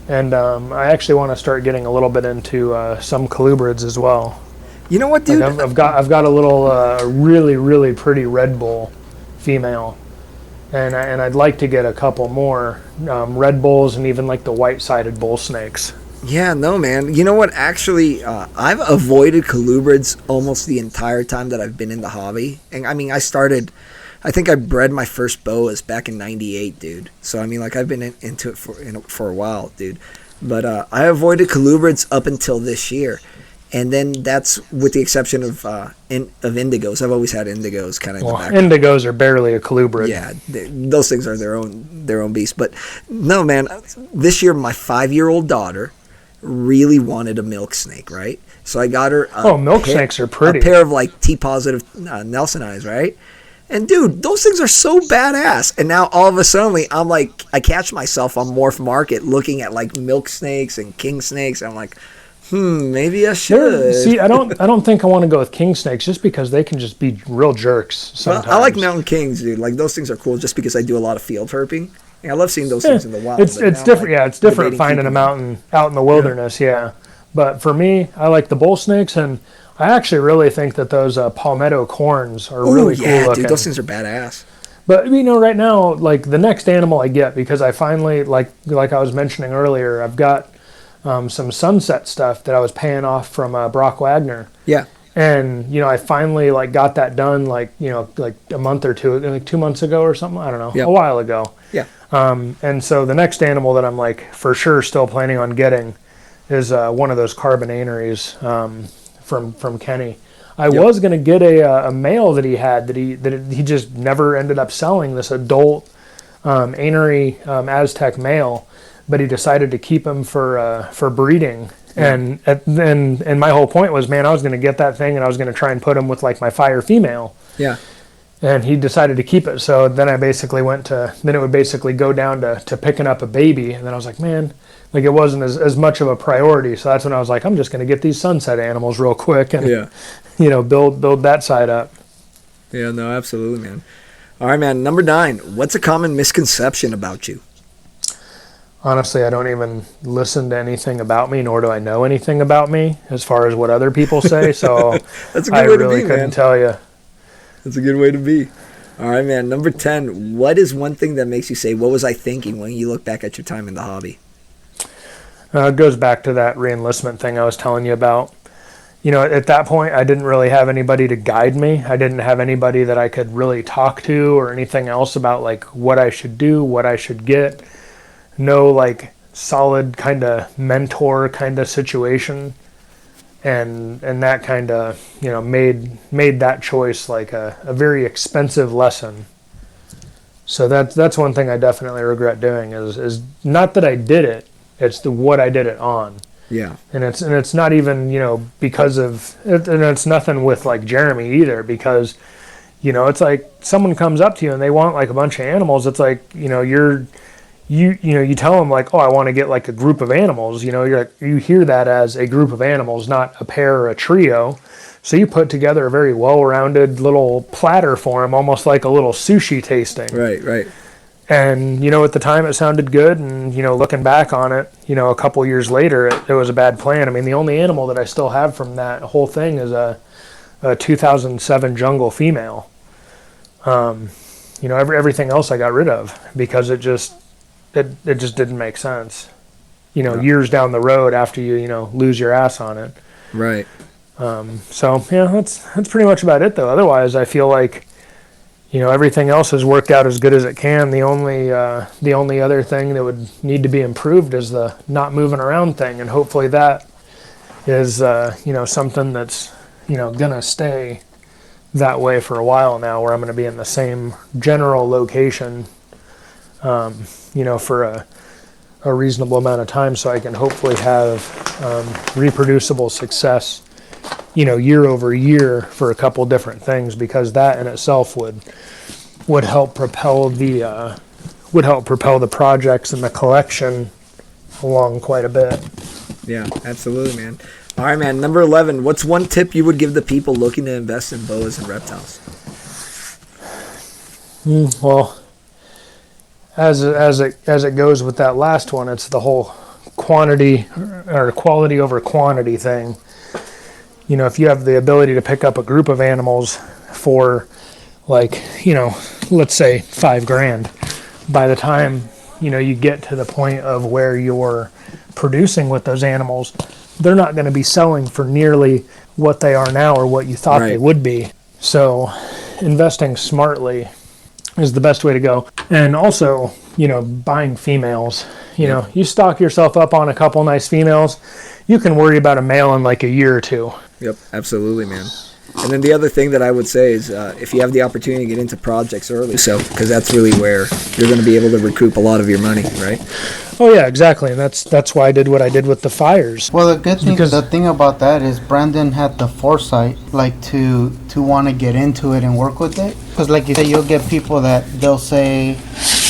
And I actually want to start getting a little bit into some colubrids as well. You know what, dude? Like I've got a little really, really pretty Red Bull female. And I'd like to get a couple more Red Bulls and even like the white-sided bull snakes. Yeah, no, man. You know what? Actually, I've avoided colubrids almost the entire time that I've been in the hobby. And I mean, I think I bred my first boas back in '98, dude. So I mean, like I've been into it for a while, dude. But I avoided colubrids up until this year. And then that's with the exception of indigos. I've always had indigos kind of in the background. Indigos are barely a colubrid. Yeah, those things are their own beast. But no, man, this year my 5-year-old daughter really wanted a milk snake, right? So I got her milk snakes are pretty. A pair of like T-positive Nelson eyes, right? And dude, those things are so badass. And now all of a sudden I'm like, I catch myself on Morph Market looking at like milk snakes and king snakes. And I'm like, maybe I should. See, I don't think I want to go with king snakes just because they can just be real jerks sometimes. Well, I like mountain kings, dude. Like those things are cool just because I do a lot of field herping. And I love seeing those things in the wild. It's different. Like, it's different finding them out in the wilderness. Yeah. But for me, I like the bull snakes, and I actually really think that those palmetto corns are really cool looking. Dude, those things are badass. But right now, like the next animal I get, because I finally like I was mentioning earlier, I've got some sunset stuff that I was paying off from Brock Wagner. Yeah. And I finally like got that done like a month or two, like 2 months ago or something. I don't know, a while ago. Yeah. And so the next animal that I'm like for sure still planning on getting is one of those carbon aneries from Kenny. I was gonna get a male that he had that he just never ended up selling, this adult anery Aztec male, but he decided to keep him for breeding. Yeah. And my whole point was, man, I was gonna get that thing and I was gonna try and put him with like my Fire female. Yeah. And he decided to keep it. So then I basically then it would basically go down to picking up a baby. And then I was like, man, like it wasn't as much of a priority. So that's when I was like, I'm just going to get these sunset animals real quick and, build that side up. Yeah, no, absolutely, man. All right, man. Number 9, what's a common misconception about you? Honestly, I don't even listen to anything about me, nor do I know anything about me as far as what other people say. So that's a good way to be, couldn't tell you. That's a good way to be. All right, man. Number 10, what is one thing that makes you say, what was I thinking when you look back at your time in the hobby? It goes back to that re-enlistment thing I was telling you about. At that point, I didn't really have anybody to guide me. I didn't have anybody that I could really talk to or anything else about like what I should do, what I should get. No like solid kind of mentor kind of situation. And that kind of, made that choice like a very expensive lesson. So that's one thing I definitely regret doing is not that I did it, it's what I did it on. Yeah. And it's not even, because of it, and it's nothing with like Jeremy either, because, it's like someone comes up to you and they want like a bunch of animals. It's like, you tell them like, oh, I want to get like a group of animals. You're like, you hear that as a group of animals, not a pair or a trio. So you put together a very well-rounded little platter for them, almost like a little sushi tasting. Right. And, at the time it sounded good. And, looking back on it, a couple years later, it was a bad plan. I mean, the only animal that I still have from that whole thing is a 2007 jungle female. Everything else I got rid of because it just didn't make sense. Years down the road after you lose your ass on it. Right. So yeah, that's pretty much about it though. Otherwise, I feel like everything else has worked out as good as it can. The only other thing that would need to be improved is the not moving around thing, and hopefully that is something that's gonna stay that way for a while now, where I'm gonna be in the same general location. For a reasonable amount of time, so I can hopefully have reproducible success, year over year for a couple different things, because that in itself would help propel the projects and the collection along quite a bit. Yeah, absolutely, man. All right, man. Number 11. What's one tip you would give the people looking to invest in boas and reptiles? Well, as it goes with that last one, it's the whole quantity or quality over quantity thing. You know, if you have the ability to pick up a group of animals for like, you know, let's say $5,000, by the time, you know, you get to the point of where you're producing with those animals, they're not going to be selling for nearly what they are now or what you thought they would be. So investing smartly is the best way to go. And also, you know, buying females. You know, you stock yourself up on a couple nice females, you can worry about a male in like a year or two. Yep, absolutely, man. And then the other thing that I would say is if you have the opportunity to get into projects early, so because that's really where you're going to be able to recoup a lot of your money, right? Oh yeah, exactly, and that's why I did what I did with the fires. Well, the thing about that is Brandon had the foresight, like to want to get into it and work with it. Because like you say, you'll get people that they'll say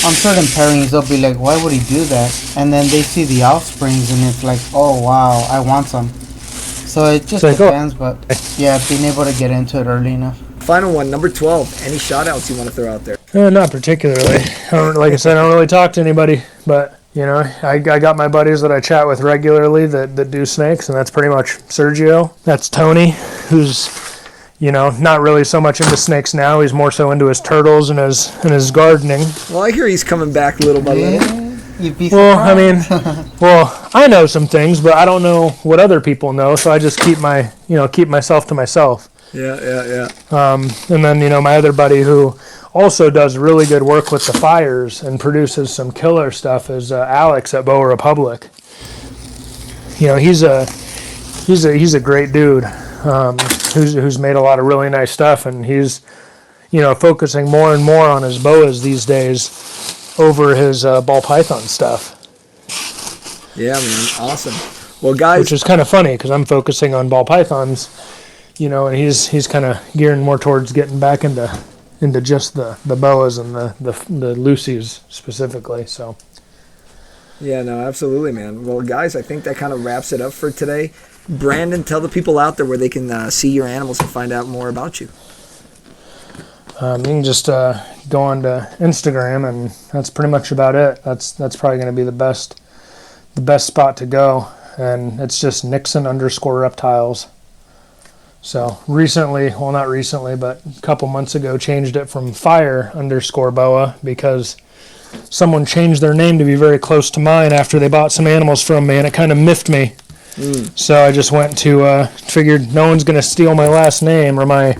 on certain pairings, they'll be like, "Why would he do that?" And then they see the offsprings, and it's like, "Oh wow, I want some." So it just depends, but yeah, being able to get into it early enough. Final one, number 12. Any shout-outs you want to throw out there? Not particularly. Like I said, I don't really talk to anybody, but you know, I got my buddies that I chat with regularly that do snakes, and that's pretty much Sergio. That's Tony, who's, you know, not really so much into snakes now. He's more so into his turtles and his gardening. Well, I hear he's coming back little by little. You'd be well, surprised. I know some things, but I don't know what other people know, so I just keep myself to myself. Yeah. And then, you know, my other buddy who also does really good work with the fires and produces some killer stuff is Alex at Boa Republic. You know, he's a great dude who's made a lot of really nice stuff, and he's, you know, focusing more and more on his boas these days over his ball python stuff. Yeah, man, awesome. Well, guys, which is kind of funny because I'm focusing on ball pythons, you know, and he's kind of gearing more towards getting back into just the boas and the Lucy's specifically. So. Yeah, no, absolutely, man. Well, guys, I think that kind of wraps it up for today. Brandon, tell the people out there where they can see your animals and find out more about you. You can just go on to Instagram, and that's pretty much about it. That's probably going to be the best spot to go, and it's just Nixon_reptiles. So not recently, but a couple months ago, changed it from Fire_Boa because someone changed their name to be very close to mine after they bought some animals from me, and it kind of miffed me. So I just went to figured no one's going to steal my last name or my,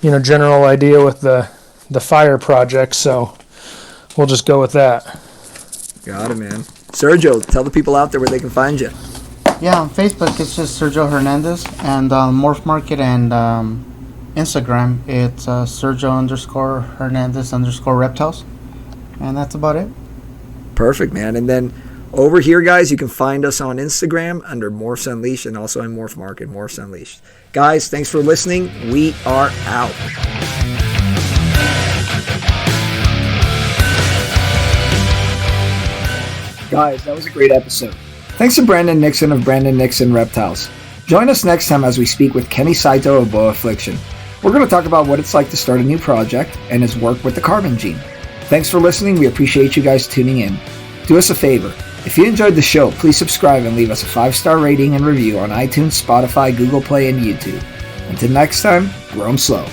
you know, general idea with the fire project, so we'll just go with that. Got it, man. Sergio, tell the people out there where they can find you. Yeah, on Facebook it's just Sergio Hernandez, and Morph Market and Instagram it's Sergio_Hernandez_reptiles, and that's about it. Perfect, man. And then over here, guys, you can find us on Instagram under Morphs Unleashed, and also on Morph Market, Morphs Unleashed. Guys, thanks for listening. We are out. Guys, that was a great episode. Thanks to Brandon Nixon of Brandon Nixon Reptiles. Join us next time as we speak with Kenny Saito of Boa Affliction. We're going to talk about what it's like to start a new project and his work with the carbon gene. Thanks for listening. We appreciate you guys tuning in. Do us a favor. If you enjoyed the show, please subscribe and leave us a 5-star rating and review on iTunes, Spotify, Google Play, and YouTube. Until next time, grow 'em slow.